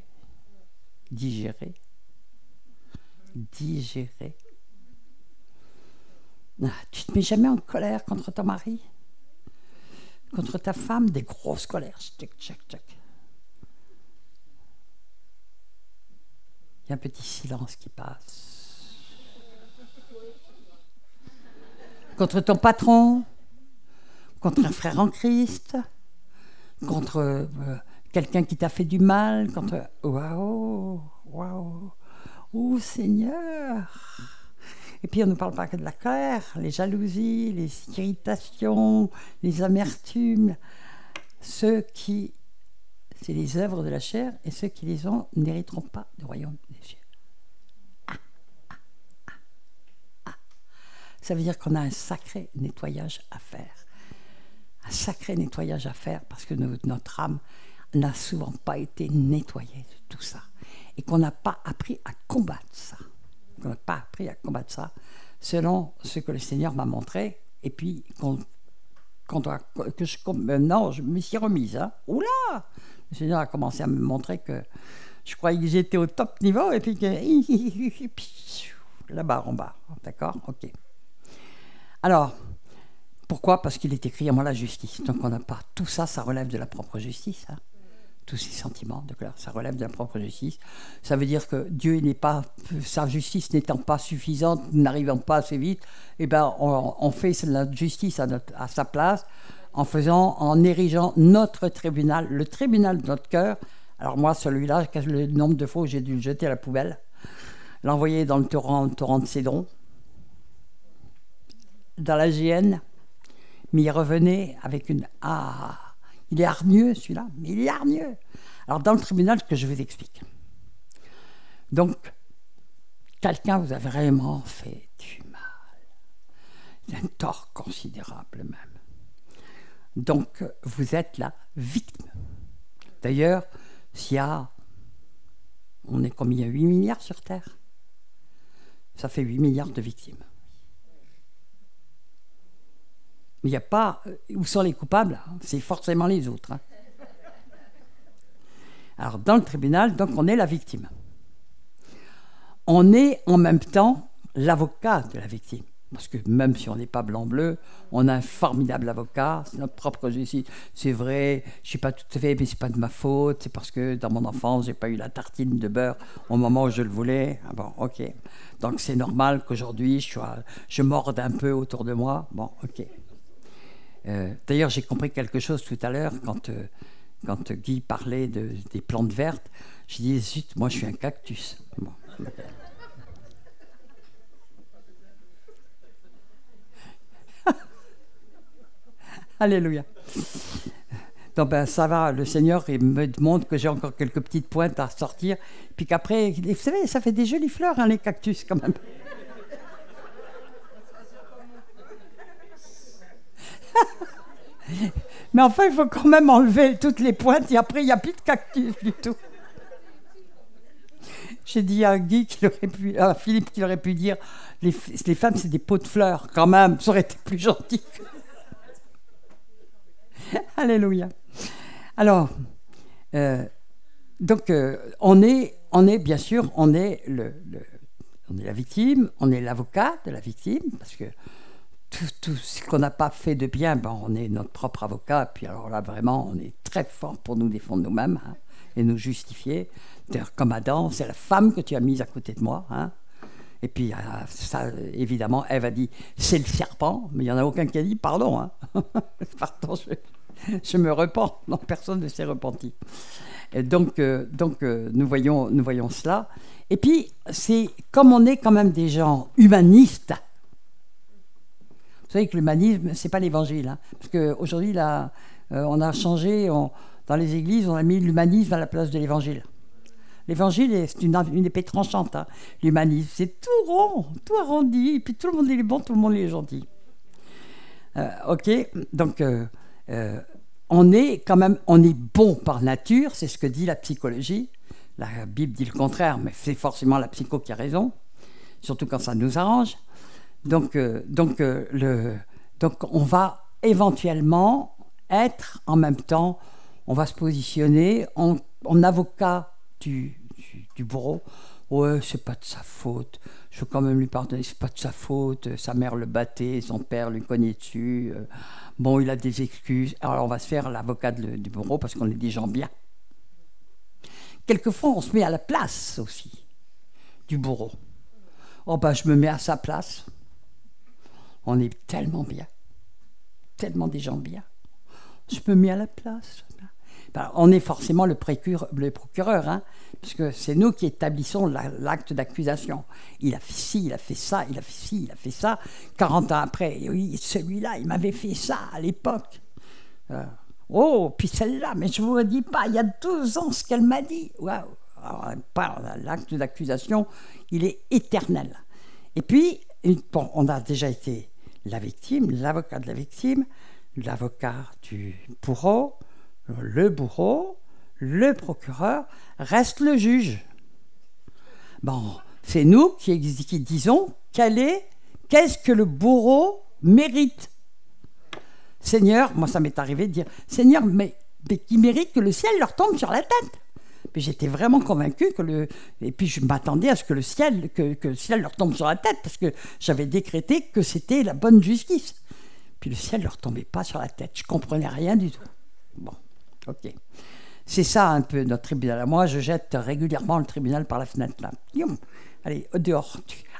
Ah, tu ne te mets jamais en colère contre ton mari? Contre ta femme? Des grosses colères. Tchac, tchac, tchac. Il y a un petit silence qui passe. Contre ton patron? Contre un frère en Christ? Contre quelqu'un qui t'a fait du mal, contre... Waouh, waouh, oh Seigneur. Et puis on ne parle pas que de la colère, les jalousies, les irritations, les amertumes. C'est les œuvres de la chair, et ceux qui les ont n'hériteront pas du royaume des cieux. Ça veut dire qu'on a un sacré nettoyage à faire. Un sacré nettoyage à faire parce que notre âme n'a souvent pas été nettoyée de tout ça et qu'on n'a pas appris à combattre ça. Qu'on n'a pas appris à combattre ça selon ce que le Seigneur m'a montré et puis non, je me suis remise. Hein. Oula! Le Seigneur a commencé à me montrer que je croyais que j'étais au top niveau et puis que là-bas en bas. D'accord? Ok. Alors, pourquoi? Parce qu'il est écrit à moi la justice. Donc on n'a pas tout ça, ça relève de la propre justice. Hein. Tous ces sentiments de colère, ça relève de la propre justice. Ça veut dire que Dieu n'est pas, sa justice n'étant pas suffisante, n'arrivant pas assez vite, eh ben on fait la justice à sa place en érigeant notre tribunal, le tribunal de notre cœur. Alors moi, celui-là, le nombre de fois où j'ai dû le jeter à la poubelle, l'envoyer dans le torrent de Cédron, dans la GN. Mais il revenait avec une... Ah, il est hargneux celui-là, mais il est hargneux. Alors dans le tribunal, ce que je vous explique. Donc, quelqu'un vous a vraiment fait du mal. Un tort considérable même. Donc, vous êtes la victime. D'ailleurs, on est combien? 8 milliards sur Terre. Ça fait 8 milliards de victimes. Il n'y a pas... Où sont les coupables? C'est forcément les autres. Hein. Alors, dans le tribunal, donc, on est la victime. On est en même temps l'avocat de la victime. Parce que même si on n'est pas blanc-bleu, on a un formidable avocat, c'est notre propre justice. C'est vrai, je ne suis pas tout à fait, mais ce n'est pas de ma faute, c'est parce que dans mon enfance, je n'ai pas eu la tartine de beurre au moment où je le voulais. Ah bon, ok. Donc c'est normal qu'aujourd'hui, je morde un peu autour de moi. Bon, ok. D'ailleurs, j'ai compris quelque chose tout à l'heure quand Guy parlait des plantes vertes. Je dis, zut, moi je suis un cactus. Bon. Alléluia. Donc ben, ça va, le Seigneur il me montre que j'ai encore quelques petites pointes à sortir, puis qu'après, vous savez, ça fait des jolies fleurs, hein, les cactus quand même. Mais enfin, il faut quand même enlever toutes les pointes, et après, il n'y a plus de cactus du tout. J'ai dit à Guy à Philippe qu'il aurait pu dire, les femmes, c'est des pots de fleurs, quand même, ça aurait été plus gentil. Alléluia. Alors, donc, on est bien sûr, on est la victime, on est l'avocat de la victime, parce que tout ce qu'on n'a pas fait de bien, ben, on est notre propre avocat, puis alors là, vraiment, on est très fort pour nous défendre nous-mêmes, hein, et nous justifier. D'ailleurs, comme Adam, c'est la femme que tu as mise à côté de moi, hein. Et puis, ça, évidemment, Ève a dit, c'est le serpent, mais il n'y en a aucun qui a dit, pardon, hein. Pardon, je me repens. Non, personne ne s'est repenti. Et donc, nous voyons cela. Et puis, c'est comme on est quand même des gens humanistes. Vous savez que l'humanisme, c'est pas l'évangile, hein, parce qu'aujourd'hui, là, on a changé, dans les églises, on a mis l'humanisme à la place de l'évangile. L'évangile, c'est une épée tranchante. Hein. L'humanisme, c'est tout rond, tout arrondi, et puis tout le monde est bon, tout le monde est gentil. Ok, donc on est quand même, on est bon par nature, c'est ce que dit la psychologie. La Bible dit le contraire, mais c'est forcément la psycho qui a raison, surtout quand ça nous arrange. Donc on va éventuellement être en même temps, on va se positionner en avocat du bourreau. Ouais, c'est pas de sa faute. Je veux quand même lui pardonner, c'est pas de sa faute. Sa mère le battait, son père lui cognait dessus. Bon, il a des excuses. Alors on va se faire l'avocat du bourreau parce qu'on est des gens bien. Quelquefois, on se met à la place aussi du bourreau. Oh ben, je me mets à sa place. On est tellement bien, tellement des gens bien. Je me mets à la place. Ben, on est forcément le procureur, hein, puisque c'est nous qui établissons l'acte d'accusation. Il a fait ci, il a fait ça, il a fait ci, il a fait ça. 40 ans après, oui, celui-là, il m'avait fait ça à l'époque. Oh, puis celle-là, mais je ne vous dis pas, il y a 12 ans ce qu'elle m'a dit. Waouh. L'acte d'accusation, il est éternel. Et puis, bon, on a déjà été la victime, l'avocat de la victime, l'avocat du bourreau, le procureur, reste le juge. Bon, c'est nous qui disons qu'est-ce que le bourreau mérite. Seigneur, moi ça m'est arrivé de dire, Seigneur, mais qui mérite que le ciel leur tombe sur la tête. Mais j'étais vraiment convaincu et puis je m'attendais à ce que le ciel leur tombe sur la tête, parce que j'avais décrété que c'était la bonne justice. Puis le ciel leur tombait pas sur la tête. Je comprenais rien du tout. Bon, ok. C'est ça un peu notre tribunal. Moi, je jette régulièrement le tribunal par la fenêtre là. Allez, dehors,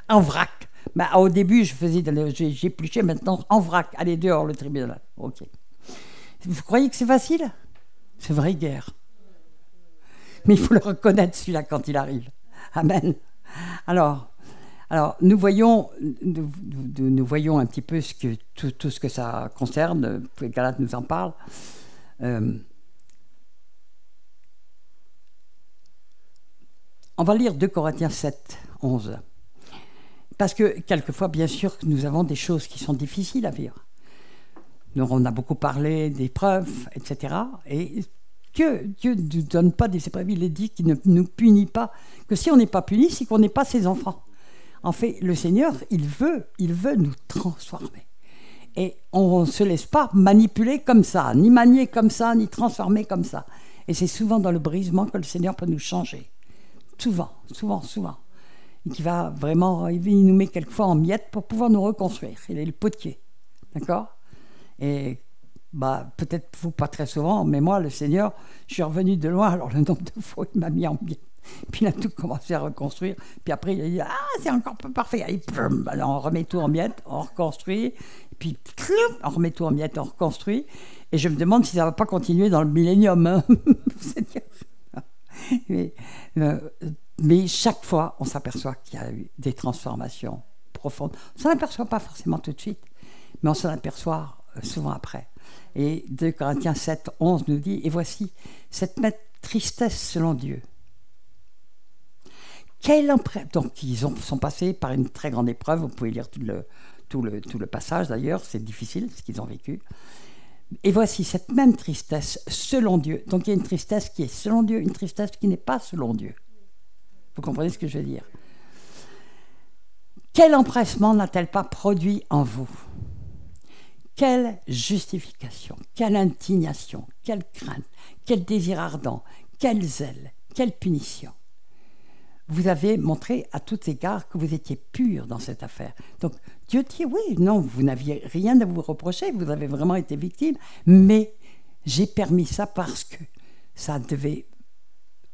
en vrac. Mais au début, j'épluchais, maintenant en vrac. Allez, dehors le tribunal. Ok. Vous croyez que c'est facile? C'est vraie guerre. Mais il faut le reconnaître, celui-là, quand il arrive. Amen. Alors nous voyons un petit peu tout ce que ça concerne. Galate nous en parle. On va lire 2 Corinthiens 7, 11. Parce que quelquefois, bien sûr, nous avons des choses qui sont difficiles à vivre. Donc, on a beaucoup parlé d'épreuves, etc. Et Dieu ne nous donne pas des épreuves. Il est dit qu'il ne nous punit pas. Que si on n'est pas puni, c'est qu'on n'est pas ses enfants. En fait, le Seigneur, il veut nous transformer. Et on ne se laisse pas manipuler comme ça, ni manier comme ça, ni transformer comme ça. Et c'est souvent dans le brisement que le Seigneur peut nous changer. Souvent. et qui va vraiment, il nous met quelquefois en miettes pour pouvoir nous reconstruire. Il est le potier, d'accord? Et peut-être vous pas très souvent, mais moi, le Seigneur, je suis revenu de loin, alors le nombre de fois il m'a mis en miettes. Puis il a tout commencé à reconstruire. Puis après, il a dit, c'est encore pas parfait. Et alors, on remet tout en miettes, on reconstruit. Puis on remet tout en miettes, on reconstruit. Et je me demande si ça ne va pas continuer dans le millénium. Hein. mais chaque fois, on s'aperçoit qu'il y a eu des transformations profondes. On ne s'en aperçoit pas forcément tout de suite, mais on s'en aperçoit souvent après. Et 2 Corinthiens 7, 11 nous dit, et voici cette tristesse selon Dieu. Donc, ils sont passés par une très grande épreuve. Vous pouvez lire tout le passage, d'ailleurs. C'est difficile, ce qu'ils ont vécu. Et voici cette même tristesse selon Dieu. Donc, il y a une tristesse qui est selon Dieu, une tristesse qui n'est pas selon Dieu. Vous comprenez ce que je veux dire? Quel empressement n'a-t-elle pas produit en vous? Quelle justification, quelle indignation, quelle crainte, quel désir ardent, quel zèle, quelle punition. Vous avez montré à tous égards que vous étiez pur dans cette affaire. Donc Dieu dit, oui, non, vous n'aviez rien à vous reprocher, vous avez vraiment été victime, mais j'ai permis ça parce que ça devait,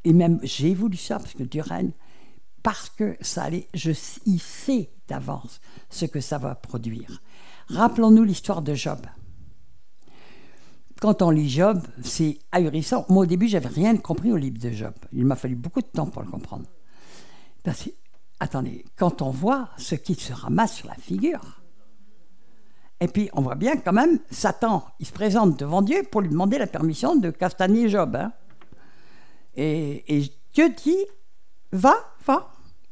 et même j'ai voulu ça, parce que Dieu règne, parce que ça allait, il sait d'avance ce que ça va produire. Rappelons-nous l'histoire de Job. Quand on lit Job, c'est ahurissant. Moi, au début, je n'avais rien compris au livre de Job. Il m'a fallu beaucoup de temps pour le comprendre. Parce que, attendez, quand on voit ce qui se ramasse sur la figure, et puis on voit bien quand même, Satan, il se présente devant Dieu pour lui demander la permission de castagner Job. Hein. Et Dieu dit, va,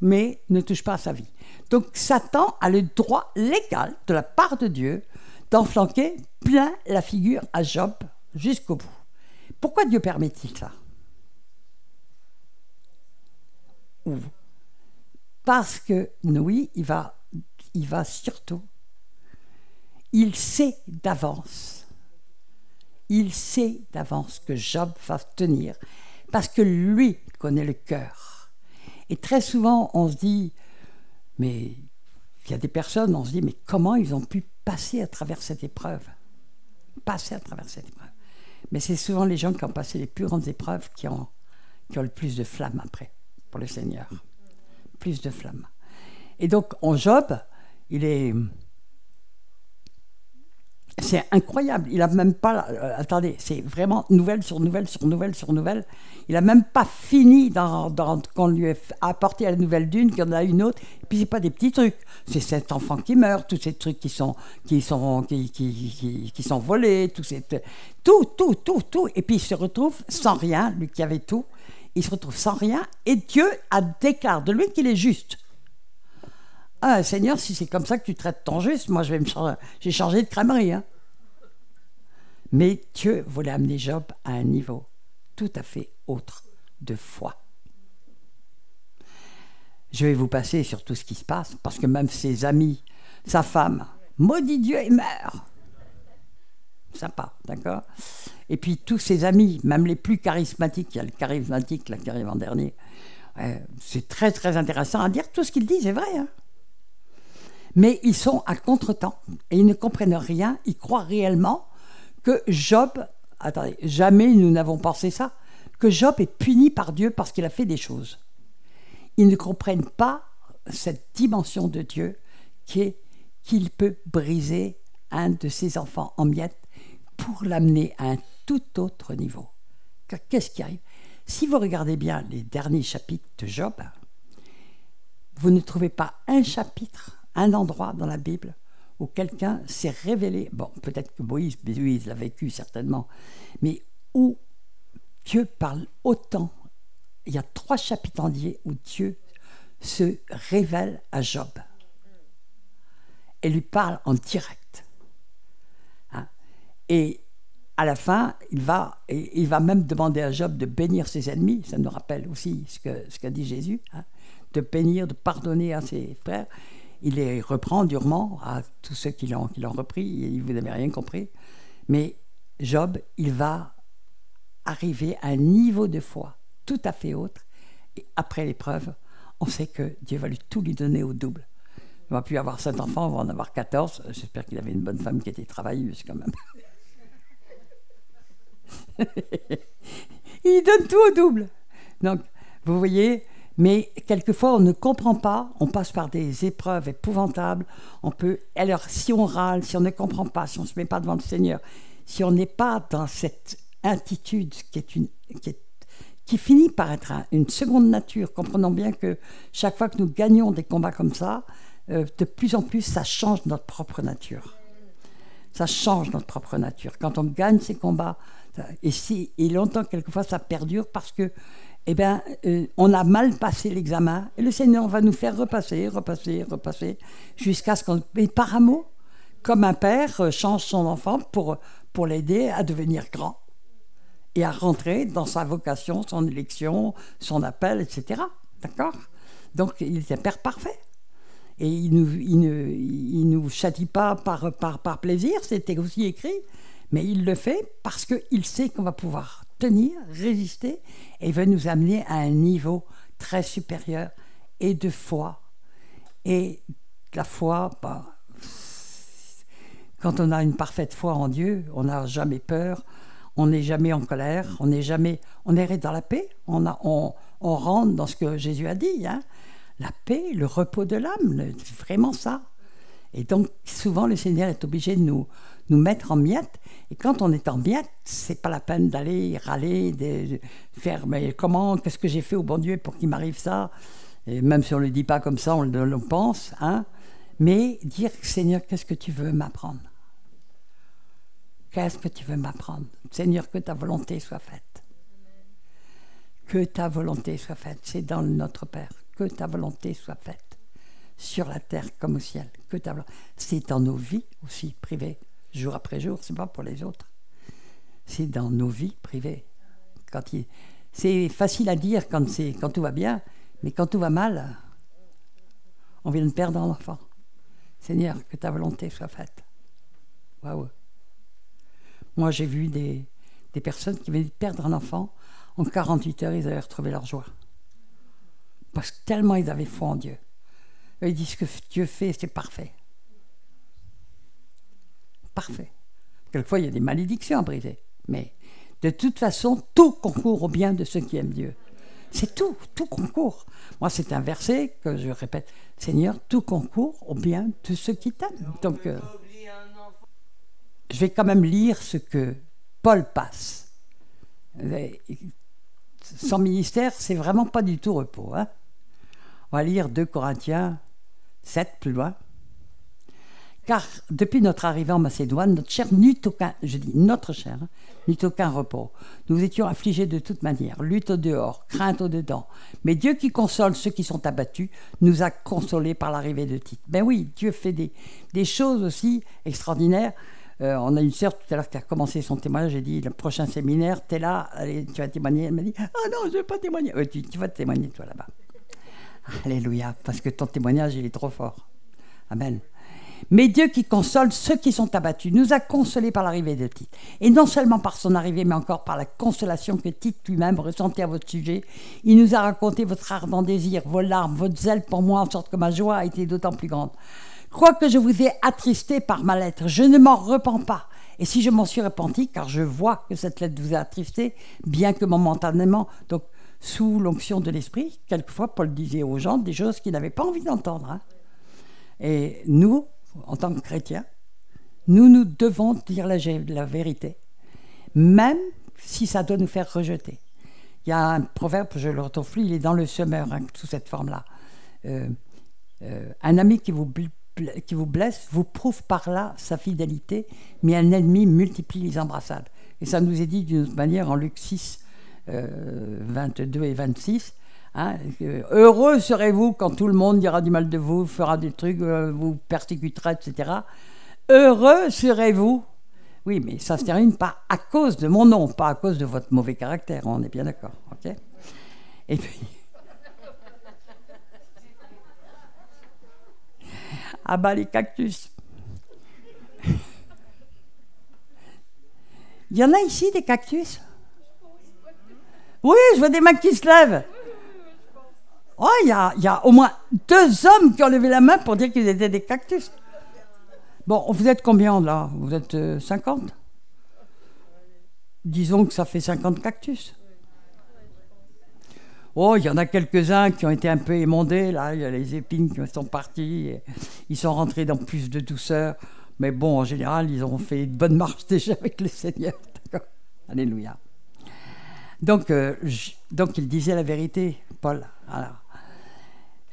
mais ne touche pas à sa vie. Donc Satan a le droit légal de la part de Dieu d'enflanquer plein la figure à Job jusqu'au bout. Pourquoi Dieu permet-il ça? Parce que oui, il va surtout, il sait d'avance que Job va tenir, parce que lui connaît le cœur. Et très souvent, on se dit, mais il y a des personnes, on se dit, mais comment ils ont pu passer à travers cette épreuve? Mais c'est souvent les gens qui ont passé les plus grandes épreuves qui ont le plus de flammes après, pour le Seigneur. Plus de flammes. Et donc, en Job, c'est incroyable. Il n'a même pas... attendez, c'est vraiment nouvelle sur nouvelle sur nouvelle sur nouvelle. Il n'a même pas fini qu'on lui a apporté à la nouvelle d'une, qu'il y en a une autre. Et puis, ce n'est pas des petits trucs. C'est cet enfant qui meurt, tous ces trucs qui sont volés, tout. Et puis, il se retrouve sans rien, lui qui avait tout. Il se retrouve sans rien, et Dieu déclare de lui qu'il est juste. Ah, Seigneur, si c'est comme ça que tu traites ton juste, moi j'ai changé de crèmerie. Hein. Mais Dieu voulait amener Job à un niveau tout à fait autre de foi. Je vais vous passer sur tout ce qui se passe, parce que même ses amis, sa femme, maudit Dieu et meurt. Sympa, d'accord? Et puis tous ses amis, même les plus charismatiques, il y a le charismatique là, qui arrive en dernier, c'est très très intéressant à dire, tout ce qu'ils disent est vrai. Hein? Mais ils sont à contre-temps et ils ne comprennent rien, ils croient réellement que Job, attendez, jamais nous n'avons pensé ça, que Job est puni par Dieu parce qu'il a fait des choses. Ils ne comprennent pas cette dimension de Dieu qui est qu'il peut briser un de ses enfants en miettes pour l'amener à un tout autre niveau. Qu'est-ce qui arrive? Si vous regardez bien les derniers chapitres de Job, vous ne trouvez pas un chapitre, un endroit dans la Bible où quelqu'un s'est révélé, bon, peut-être que Moïse l'a vécu certainement, mais où Dieu parle autant. Il y a 3 chapitres entiers où Dieu se révèle à Job et lui parle en direct. Hein? Et à la fin, il va même demander à Job de bénir ses ennemis. Ça nous rappelle aussi ce qu'a dit Jésus, hein? De bénir, de pardonner à ses frères. Il les reprend durement à tous ceux qui l'ont repris, et vous n'avez rien compris. Mais Job, il va arriver à un niveau de foi tout à fait autre, et après l'épreuve, on sait que Dieu va tout lui donner au double. On va plus avoir 7 enfants, on va en avoir 14. J'espère qu'il avait une bonne femme qui était travailleuse quand même. Il donne tout au double. Donc, vous voyez, mais quelquefois on ne comprend pas, on passe par des épreuves épouvantables. Alors, si on râle, si on ne comprend pas, si on ne se met pas devant le Seigneur, si on n'est pas dans cette attitude qui finit par être une seconde nature, comprenons bien que chaque fois que nous gagnons des combats comme ça, de plus en plus, ça change notre propre nature. Ça change notre propre nature. Quand on gagne ces combats, et longtemps, quelquefois, ça perdure parce que, on a mal passé l'examen, et le Seigneur va nous faire repasser, jusqu'à ce qu'on... Et par amour, comme un père change son enfant pour l'aider à devenir grand et à rentrer dans sa vocation, son élection, son appel, etc. D'accord? Donc, il est un père parfait. Et il nous châtie pas par plaisir, c'était aussi écrit, mais il le fait parce qu'il sait qu'on va pouvoir tenir, résister, et il veut nous amener à un niveau très supérieur et de foi. Et la foi, quand on a une parfaite foi en Dieu, on n'a jamais peur, on n'est jamais en colère, on est dans la paix, on rentre dans ce que Jésus a dit, hein. La paix, le repos de l'âme, vraiment ça. Et donc, souvent, le Seigneur est obligé de nous mettre en miettes. Et quand on est en miettes, c'est pas la peine d'aller râler, de faire « mais comment, qu'est-ce que j'ai fait au bon Dieu pour qu'il m'arrive ça ?» Et même si on ne le dit pas comme ça, on le pense. Hein. Mais dire « Seigneur, qu'est-ce que tu veux m'apprendre ? Qu'est-ce que tu veux m'apprendre ? Seigneur, que ta volonté soit faite. Que ta volonté soit faite. » C'est dans notre Père. Que ta volonté soit faite, sur la terre comme au ciel. Que ta volonté... C'est dans nos vies aussi privées, jour après jour, c'est pas pour les autres. C'est dans nos vies privées. C'est facile à dire quand tout va bien, mais quand tout va mal, on vient de perdre un enfant. Seigneur, que ta volonté soit faite. Waouh. Moi, j'ai vu des personnes qui venaient de perdre un enfant, en 48 heures, ils avaient retrouvé leur joie. Parce que tellement ils avaient foi en Dieu. Ils disent que Dieu fait, c'est parfait. Parfait. Quelquefois, il y a des malédictions à briser. Mais de toute façon, tout concourt au bien de ceux qui aiment Dieu. C'est tout concourt. Moi, c'est un verset que je répète. Seigneur, tout concourt au bien de ceux qui t'aiment. Donc, je vais quand même lire ce que Paul passe. Son ministère, c'est vraiment pas du tout repos. Hein. On va lire 2 Corinthiens 7, plus loin. Car depuis notre arrivée en Macédoine, notre chair n'eut aucun, je dis notre chair, n'eut aucun repos. Nous étions affligés de toute manière, lutte au dehors, crainte au dedans. Mais Dieu qui console ceux qui sont abattus, nous a consolés par l'arrivée de Tite. Ben oui, Dieu fait des choses aussi extraordinaires. On a une sœur tout à l'heure qui a commencé son témoignage. J'ai dit, le prochain séminaire, t'es là, allez, tu vas témoigner. Elle m'a dit, ah non, je ne vais pas témoigner. Tu vas témoigner, toi, là-bas. Alléluia, parce que ton témoignage, il est trop fort. Amen. Mais Dieu qui console ceux qui sont abattus, nous a consolés par l'arrivée de Tite. Et non seulement par son arrivée, mais encore par la consolation que Tite lui-même ressentait à votre sujet. Il nous a raconté votre ardent désir, vos larmes, votre zèle pour moi, en sorte que ma joie a été d'autant plus grande. Quoique je vous ai attristé par ma lettre, je ne m'en repens pas. Et si je m'en suis repenti, car je vois que cette lettre vous a attristé, bien que momentanément, donc sous l'onction de l'esprit, quelquefois Paul disait aux gens des choses qu'ils n'avaient pas envie d'entendre. Hein. Et nous, en tant que chrétiens, nous devons dire la vérité, même si ça doit nous faire rejeter. Il y a un proverbe, je le retrouve plus, il est dans le semeur, hein, sous cette forme-là. Un ami qui vous blesse vous prouve par là sa fidélité, mais un ennemi multiplie les embrassades. Et ça nous est dit d'une autre manière en Luc 6, 22 et 26. Hein, heureux serez-vous quand tout le monde dira du mal de vous, fera des trucs, vous persécutera, etc. Heureux serez-vous. Oui, mais ça se termine pas à cause de mon nom, pas à cause de votre mauvais caractère, on est bien d'accord. Okay. Et puis... Ah bah les cactus. Il y en a ici des cactus? Oui, je vois des mains qui se lèvent. Oh, il y a au moins 2 hommes qui ont levé la main pour dire qu'ils étaient des cactus. Bon, vous êtes combien là? Vous êtes 50? Disons que ça fait 50 cactus. Oh, il y en a quelques-uns qui ont été un peu émondés, là, il y a les épines qui sont parties, et ils sont rentrés dans plus de douceur, mais bon, en général, ils ont fait une bonne marche déjà avec le Seigneur. D'accord. Alléluia. Donc, il disait la vérité, Paul. Alors,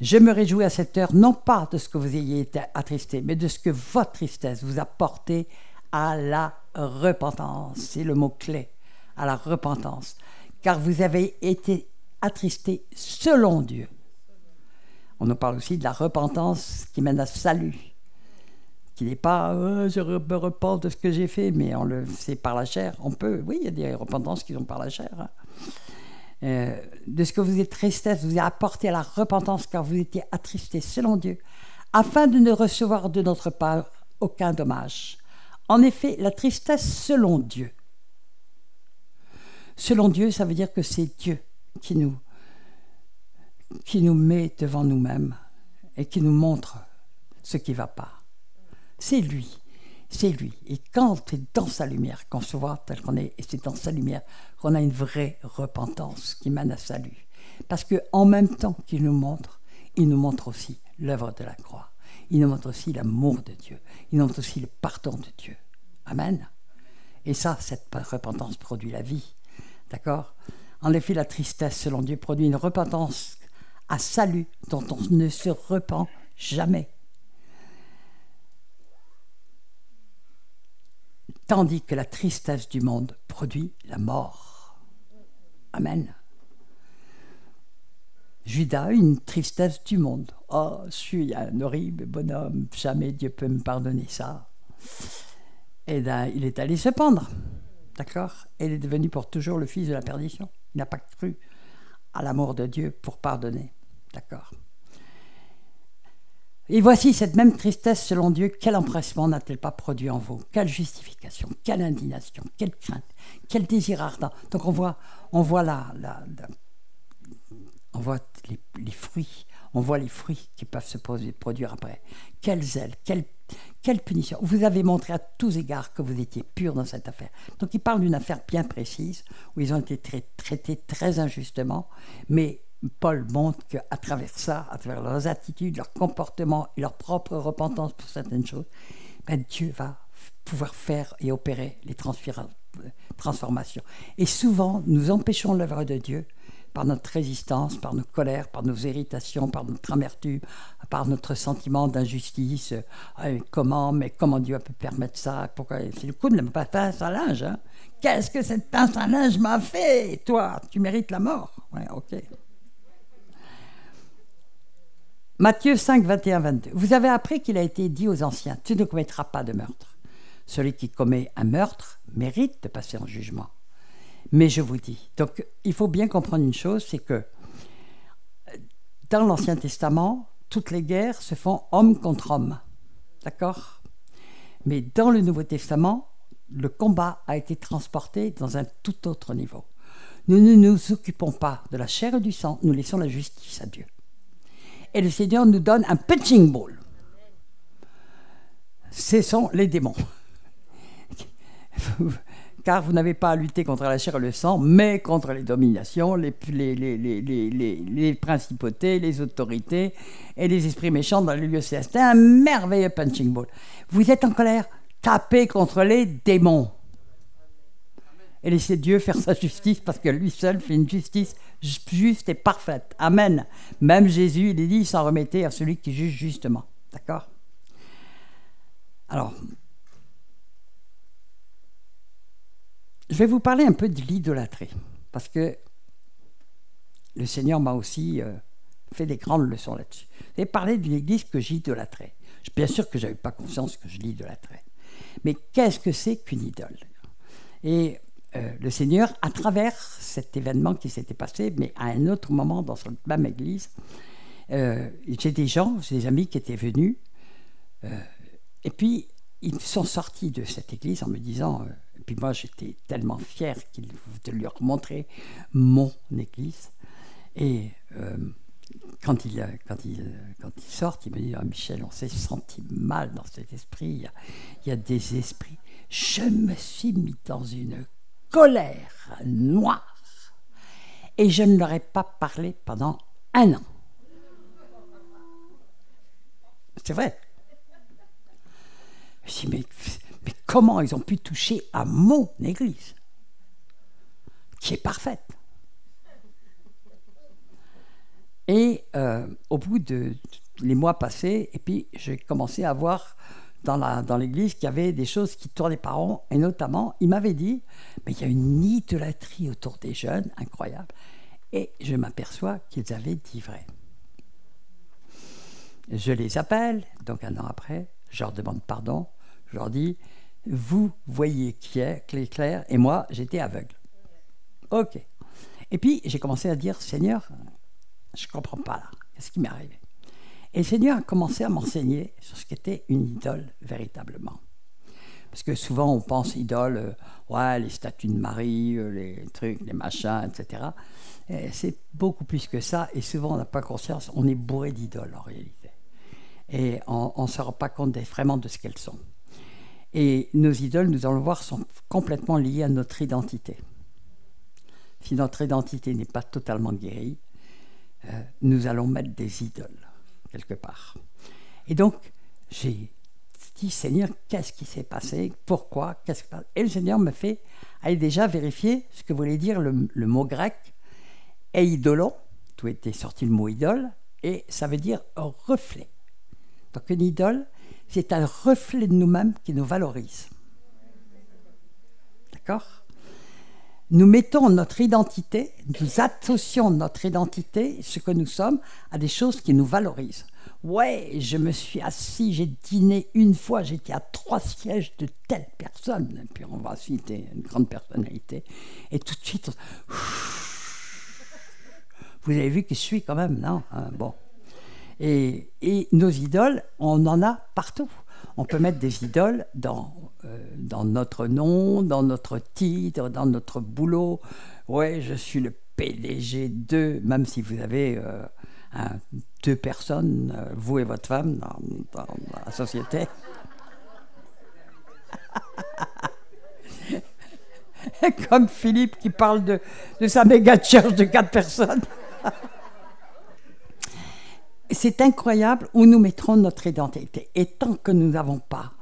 je me réjouis à cette heure, non pas de ce que vous ayez été attristé, mais de ce que votre tristesse vous a porté à la repentance. C'est le mot-clé, à la repentance. Car vous avez été attristé selon Dieu. On nous parle aussi de la repentance qui mène à salut, qui n'est pas je me repens de ce que j'ai fait, mais on le sait par la chair. On peut, oui, il y a des repentances qui sont par la chair. Hein. De ce que vous êtes tristesse vous a apporté à la repentance, car vous étiez attristé selon Dieu, afin de ne recevoir de notre part aucun dommage. En effet, la tristesse selon Dieu. Selon Dieu, ça veut dire que c'est Dieu qui nous met devant nous-mêmes et qui nous montre ce qui ne va pas. C'est lui. C'est lui. Et quand c'est dans sa lumière qu'on se voit tel qu'on est, et c'est dans sa lumière qu'on a une vraie repentance qui mène à salut. Parce qu'en même temps qu'il nous montre, il nous montre aussi l'œuvre de la croix. Il nous montre aussi l'amour de Dieu. Il nous montre aussi le pardon de Dieu. Amen. Et ça, cette repentance produit la vie. D'accord? En effet, la tristesse, selon Dieu, produit une repentance à salut dont on ne se repent jamais. Tandis que la tristesse du monde produit la mort. Amen. Judas a une tristesse du monde. Oh, je suis un horrible bonhomme, jamais Dieu peut me pardonner ça. Et bien, il est allé se pendre. D'accord? Et il est devenu pour toujours le fils de la perdition. Il n'a pas cru à l'amour de Dieu pour pardonner. D'accord? Et voici cette même tristesse selon Dieu, quel empressement n'a-t-elle pas produit en vous? Quelle justification, quelle indignation, quelle crainte, quel désir ardent. Donc on voit les fruits, on voit les fruits qui peuvent se produire après. Quel zèle, quelle punition. Vous avez montré à tous égards que vous étiez pur dans cette affaire. Donc il parle d'une affaire bien précise, où ils ont été traités très injustement, mais Paul montre qu'à travers ça, à travers leurs attitudes, leur comportement et leur propre repentance pour certaines choses, ben Dieu va pouvoir faire et opérer les transformations. Et souvent, nous empêchons l'œuvre de Dieu par notre résistance, par nos colères, par nos irritations, par notre amertume, par notre sentiment d'injustice. Comment Dieu a pu permettre ça? Pourquoi? C'est le coup de la pince à linge. Hein? Qu'est-ce que cette pince à linge m'a fait? Toi, tu mérites la mort. Ouais, ok. Matthieu 5, 21, 22. Vous avez appris qu'il a été dit aux anciens, tu ne commettras pas de meurtre. Celui qui commet un meurtre mérite de passer en jugement. Mais je vous dis, donc il faut bien comprendre une chose, c'est que dans l'Ancien Testament, toutes les guerres se font homme contre homme. D'accord? Mais dans le Nouveau Testament, le combat a été transporté dans un tout autre niveau. Nous ne nous occupons pas de la chair et du sang, nous laissons la justice à Dieu. Et le Seigneur nous donne un punching ball. Ce sont les démons. Car vous n'avez pas à lutter contre la chair et le sang, mais contre les dominations, les principautés, les autorités et les esprits méchants dans les lieux célestes. C'est un merveilleux punching ball. Vous êtes en colère, tapez contre les démons. Et laissez Dieu faire sa justice, parce que lui seul fait une justice juste et parfaite. Amen. Même Jésus, il est dit, il s'en remettait à celui qui juge justement. D'accord? Alors, je vais vous parler un peu de l'idolâtrie, parce que le Seigneur m'a aussi fait des grandes leçons là-dessus. J'ai parlé d'une église que j'idolâtrais. Bien sûr que je n'avais pas conscience que je l'idolâtrais. Mais qu'est-ce que c'est qu'une idole? Et le Seigneur, à travers cet événement qui s'était passé, mais à un autre moment dans cette même église, j'ai des amis qui étaient venus, et puis ils sont sortis de cette église en me disant, et puis moi j'étais tellement fier de leur montrer mon église, et quand ils sortent, il me dit, ah, Michel, on s'est senti mal dans cet esprit, il y a des esprits. Je me suis mis dans une colère noire et je ne leur ai pas parlé pendant 1 an. C'est vrai. Je me suis dit, mais comment ils ont pu toucher à mon église, qui est parfaite? Et au bout de les mois passés, et puis j'ai commencé à voir dans l'église qu'il y avait des choses qui tournaient par rond, et notamment, il m'avait dit, mais il y a une idolâtrie autour des jeunes, incroyable, et je m'aperçois qu'ils avaient dit vrai. Je les appelle, donc 1 an après, je leur demande pardon, je leur dis, vous voyez qui est clair, et moi, j'étais aveugle. Ok. Et puis, j'ai commencé à dire, Seigneur, je ne comprends pas là, qu'est-ce qui m'est arrivé? Et le Seigneur a commencé à m'enseigner sur ce qu'était une idole véritablement. Parce que souvent, on pense idole, ouais, les statues de Marie, les trucs, les machins, etc. Et c'est beaucoup plus que ça, et souvent, on n'a pas conscience, on est bourré d'idoles en réalité. Et on ne se rend pas compte vraiment de ce qu'elles sont. Et nos idoles, nous allons le voir, sont complètement liées à notre identité. Si notre identité n'est pas totalement guérie, nous allons mettre des idoles quelque part. Et donc, j'ai dit, Seigneur, qu'est-ce qui s'est passé? Pourquoi? Qu'est-ce qui se passe? Et le Seigneur me fait aller déjà vérifier ce que voulait dire le mot grec eidolon, d'où était sorti le mot idole, et ça veut dire reflet. Donc une idole, c'est un reflet de nous-mêmes qui nous valorise. D'accord? Nous mettons notre identité, nous associons notre identité, ce que nous sommes, à des choses qui nous valorisent. Ouais, je me suis assis, j'ai dîné une fois, j'étais à 3 sièges de telle personne, et puis on va citer une grande personnalité, et tout de suite, vous avez vu qui je suis quand même, non? Bon. Et nos idoles, on en a partout. On peut mettre des idoles dans notre nom, dans notre titre, dans notre boulot. Ouais, je suis le PDG de, même si vous avez 2 personnes, vous et votre femme, dans la société. Comme Philippe qui parle de sa méga church de 4 personnes. C'est incroyable où nous mettrons notre identité. Et tant que nous n'avons pas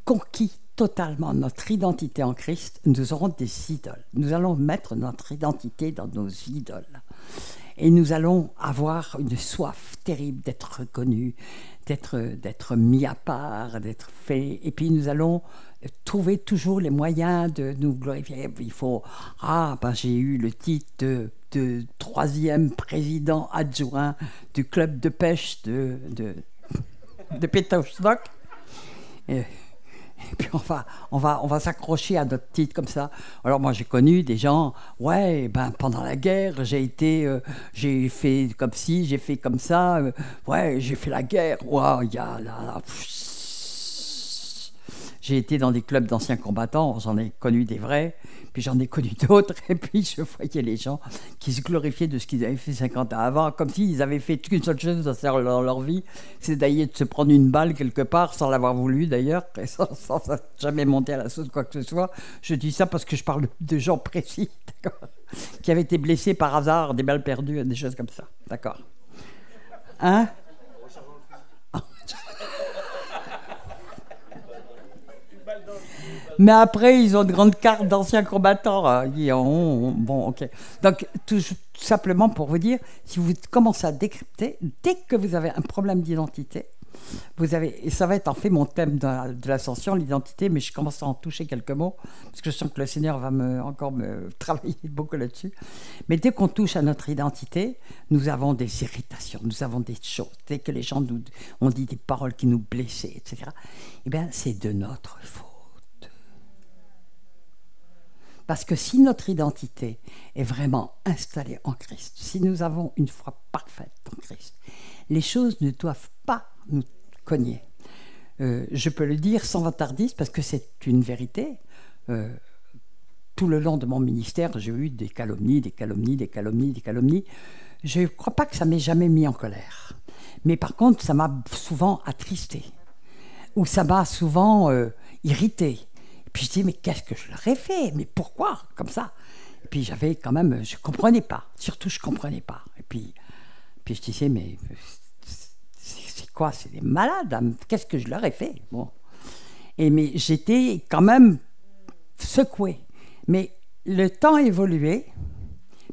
conquis totalement notre identité en Christ, nous aurons des idoles. Nous allons mettre notre identité dans nos idoles. Et nous allons avoir une soif terrible d'être reconnus, d'être mis à part, d'être fait. Et puis nous allons trouver toujours les moyens de nous glorifier. Il faut, j'ai eu le titre de 3e président adjoint du club de pêche de Pétostock. Et puis on va s'accrocher à notre titre comme ça. Alors moi j'ai connu des gens, pendant la guerre j'ai fait comme ci, j'ai fait comme ça, j'ai fait la guerre. J'ai été dans des clubs d'anciens combattants, j'en ai connu des vrais, puis j'en ai connu d'autres, et puis je voyais les gens qui se glorifiaient de ce qu'ils avaient fait 50 ans avant, comme s'ils avaient fait qu'une seule chose dans leur vie, c'est d'aller se prendre une balle quelque part, sans l'avoir voulu d'ailleurs, et sans jamais monter à la sauce quoi que ce soit. Je dis ça parce que je parle de gens précis, d'accord, qui avaient été blessés par hasard, des balles perdues, des choses comme ça, d'accord. Hein? Mais après, ils ont de grandes cartes d'anciens combattants. Bon, ok. Donc, tout simplement pour vous dire, si vous commencez à décrypter, dès que vous avez un problème d'identité, et ça va être en fait mon thème de l'ascension, l'identité, mais je commence à en toucher quelques mots, parce que je sens que le Seigneur va encore me travailler beaucoup là-dessus. Mais dès qu'on touche à notre identité, nous avons des irritations, nous avons des choses. Dès que les gens ont dit des paroles qui nous blessaient, etc., eh bien, c'est de notre faute. Parce que si notre identité est vraiment installée en Christ, si nous avons une foi parfaite en Christ, les choses ne doivent pas nous cogner. Je peux le dire sans vantardise parce que c'est une vérité. tout le long de mon ministère, j'ai eu des calomnies, des calomnies, des calomnies, des calomnies. Je ne crois pas que ça m'ait jamais mis en colère. Mais par contre, ça m'a souvent attristé. Ou ça m'a souvent irrité. Et puis je dis, mais qu'est-ce que je leur ai fait? Mais pourquoi? Comme ça. Et puis j'avais quand même, je ne comprenais pas. Surtout, je ne comprenais pas. Et puis je disais, mais c'est quoi? C'est des malades. Hein? Qu'est-ce que je leur ai fait? Bon. Mais j'étais quand même secouée. Mais le temps a évolué,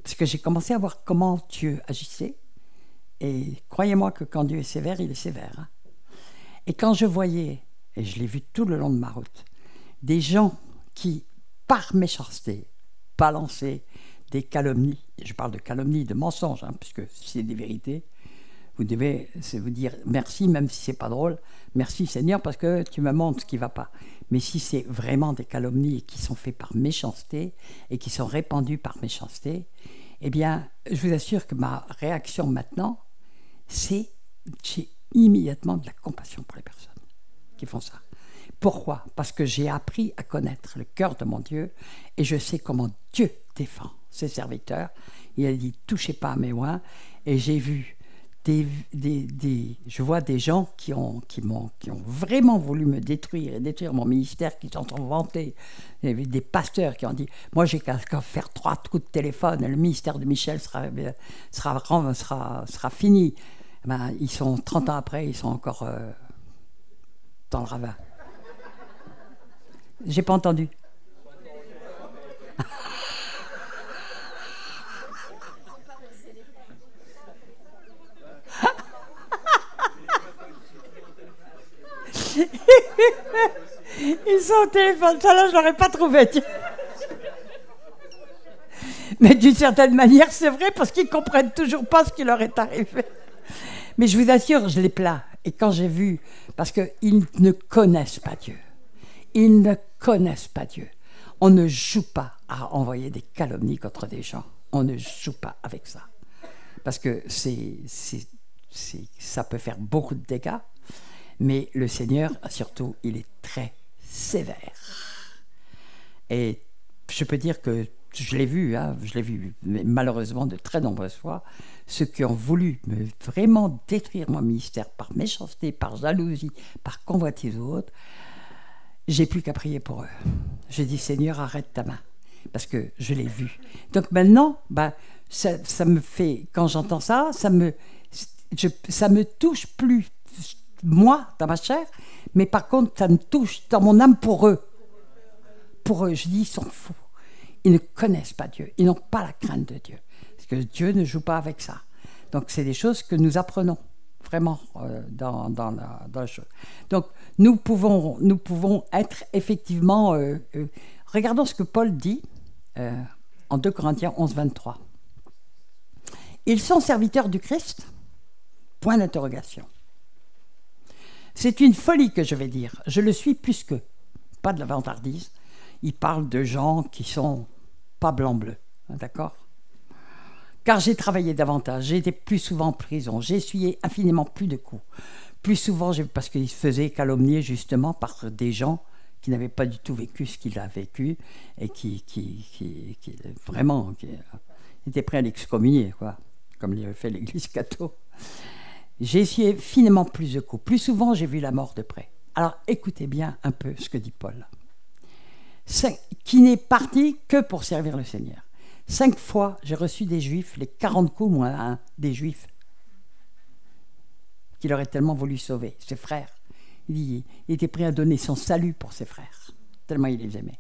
parce que j'ai commencé à voir comment Dieu agissait. Et croyez-moi que quand Dieu est sévère, il est sévère. Hein. Et quand je voyais, et je l'ai vu tout le long de ma route, des gens qui, par méchanceté, balançaient des calomnies, et je parle de calomnies, de mensonges, hein, puisque si c'est des vérités, vous devez vous dire merci, même si c'est pas drôle, merci Seigneur, parce que tu me montres ce qui ne va pas. Mais si c'est vraiment des calomnies qui sont faites par méchanceté et qui sont répandues par méchanceté, eh bien, je vous assure que ma réaction maintenant, c'est j'ai immédiatement de la compassion pour les personnes qui font ça. Pourquoi? Parce que j'ai appris à connaître le cœur de mon Dieu et je sais comment Dieu défend ses serviteurs. Il a dit, touchez pas à mes oins. Et j'ai vu je vois des gens qui ont vraiment voulu me détruire et détruire mon ministère, qui s'en sont vantés. Il y avait des pasteurs qui ont dit, moi j'ai qu'à faire 3 coups de téléphone et le ministère de Michel sera fini. Ben, ils sont 30 ans après, ils sont encore dans le ravin. J'ai pas entendu. Ils sont au téléphone, ça là je l'aurais pas trouvé. Mais d'une certaine manière c'est vrai, parce qu'ils comprennent toujours pas ce qui leur est arrivé. Mais je vous assure, je les plains. Et quand j'ai vu, parce qu'ils ne connaissent pas Dieu. Ils ne connaissent pas Dieu. On ne joue pas à envoyer des calomnies contre des gens. On ne joue pas avec ça. Parce que ça peut faire beaucoup de dégâts. Mais le Seigneur, surtout, il est très sévère. Et je peux dire que je l'ai vu, mais malheureusement de très nombreuses fois, ceux qui ont voulu vraiment détruire mon ministère par méchanceté, par jalousie, par convoitise ou autre, j'ai plus qu'à prier pour eux. J'ai dit, Seigneur, arrête ta main, parce que je l'ai vu. Donc maintenant, ça me fait, quand j'entends ça, ça me touche plus, moi, dans ma chair, mais par contre, ça me touche dans mon âme pour eux. Pour eux, je dis, ils sont fous. Ils ne connaissent pas Dieu. Ils n'ont pas la crainte de Dieu. Parce que Dieu ne joue pas avec ça. Donc, c'est des choses que nous apprenons vraiment dans la chose. Donc, nous pouvons être effectivement... regardons ce que Paul dit en 2 Corinthiens 11, 23. Ils sont serviteurs du Christ? Point d'interrogation. C'est une folie que je vais dire. Je le suis plus qu'eux. Pas de la vantardise. Il parle de gens qui sont pas blanc-bleu. D'accord? Car j'ai travaillé davantage, j'ai été plus souvent en prison, j'ai essuyé infiniment plus de coups. Plus souvent, parce qu'ils se faisaient calomnier justement par des gens qui n'avaient pas du tout vécu ce qu'il a vécu et qui vraiment étaient prêts à l'excommunier, quoi, comme l'avait fait l'Église catholique. J'ai essuyé infiniment plus de coups. Plus souvent, j'ai vu la mort de près. Alors, écoutez bien un peu ce que dit Paul. Qui n'est parti que pour servir le Seigneur. 5 fois, j'ai reçu des Juifs, les 40 coups, moi, hein, des Juifs, qu'il aurait tellement voulu sauver, ses frères. Il était prêt à donner son salut pour ses frères, tellement il les aimait.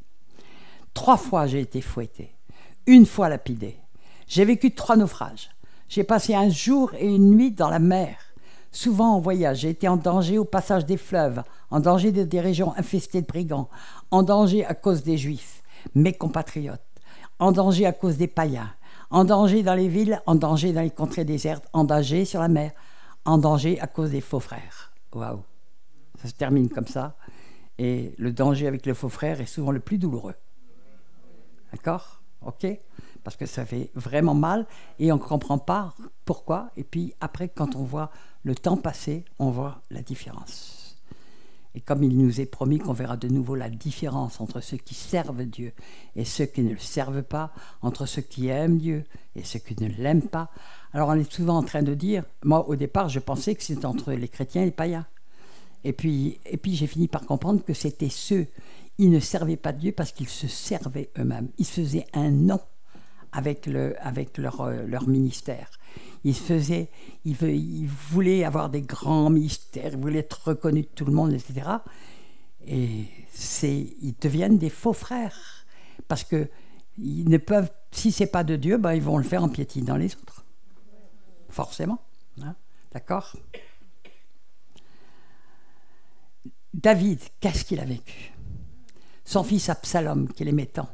3 fois, j'ai été fouetté. 1 fois lapidé. J'ai vécu 3 naufrages. J'ai passé 1 jour et 1 nuit dans la mer. Souvent en voyage, j'ai été en danger au passage des fleuves, en danger des régions infestées de brigands, en danger à cause des Juifs, mes compatriotes, en danger à cause des païens, en danger dans les villes, en danger dans les contrées désertes, en danger sur la mer, en danger à cause des faux frères. Waouh! Ça se termine comme ça. Et le danger avec le faux frère est souvent le plus douloureux. D'accord? Ok? Parce que ça fait vraiment mal et on ne comprend pas pourquoi. Et puis après, quand on voit le temps passer, on voit la différence. Et comme il nous est promis qu'on verra de nouveau la différence entre ceux qui servent Dieu et ceux qui ne le servent pas, entre ceux qui aiment Dieu et ceux qui ne l'aiment pas. Alors on est souvent en train de dire, moi au départ je pensais que c'était entre les chrétiens et les païens. Et puis j'ai fini par comprendre que c'était ceux, ils ne servaient pas Dieu parce qu'ils se servaient eux-mêmes. Ils se faisaient un nom avec leur ministère. Ils voulaient avoir des grands ministères, ils voulaient être reconnus de tout le monde, etc. Et ils deviennent des faux frères. Parce que ils ne peuvent, si ce n'est pas de Dieu, ben ils vont le faire en piétinant les autres. Forcément. Hein? D'accord ? David, qu'est-ce qu'il a vécu? Son fils Absalom, qu'il aimait tant.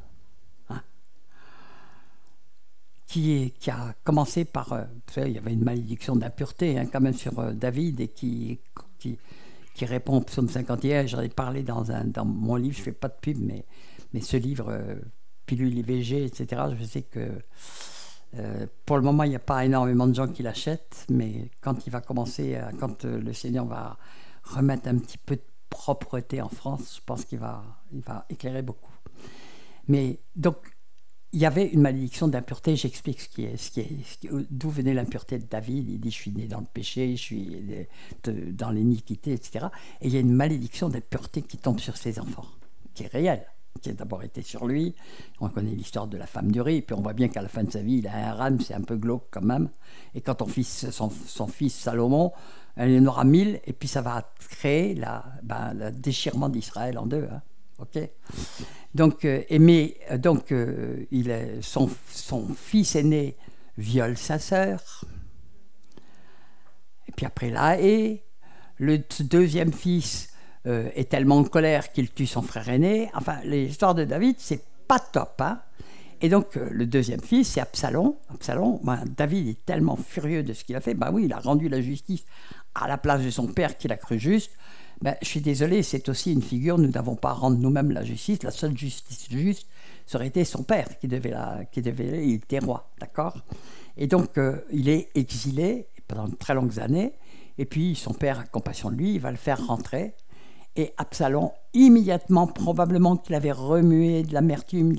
Qui a commencé par... vous savez, il y avait une malédiction d'impureté quand même sur David et qui répond au psaume 51. J'en ai parlé dans mon livre, je ne fais pas de pub, mais ce livre, Pilule IVG, etc., je sais que pour le moment, il n'y a pas énormément de gens qui l'achètent, mais quand il va commencer, quand le Seigneur va remettre un petit peu de propreté en France, je pense qu'il va éclairer beaucoup. Mais donc, il y avait une malédiction d'impureté. J'explique d'où venait l'impureté de David. Il dit, je suis né dans le péché, je suis dans l'iniquité, etc. Et il y a une malédiction d'impureté qui tombe sur ses enfants, qui est réelle, qui a d'abord été sur lui. On connaît l'histoire de la femme du riz, puis on voit bien qu'à la fin de sa vie, il a un râne, c'est un peu glauque quand même. Et quand son fils Salomon, il en aura 1000, et puis ça va créer le déchirement d'Israël en deux. Hein. Ok. Donc, son fils aîné viole sa sœur, et puis après la hait. Le deuxième fils est tellement en colère qu'il tue son frère aîné. Enfin, l'histoire de David, c'est pas top. Hein. Et donc, le deuxième fils, c'est Absalom. David est tellement furieux de ce qu'il a fait. Oui, il a rendu la justice à la place de son père qu'il a cru juste. Je suis désolé, c'est aussi une figure, nous n'avons pas à rendre nous-mêmes la justice. La seule justice juste, ça aurait été son père il était roi, d'accord ? Et donc, il est exilé pendant de très longues années, et puis son père a compassion de lui, il va le faire rentrer, et Absalom, immédiatement, probablement qu'il avait remué de l'amertume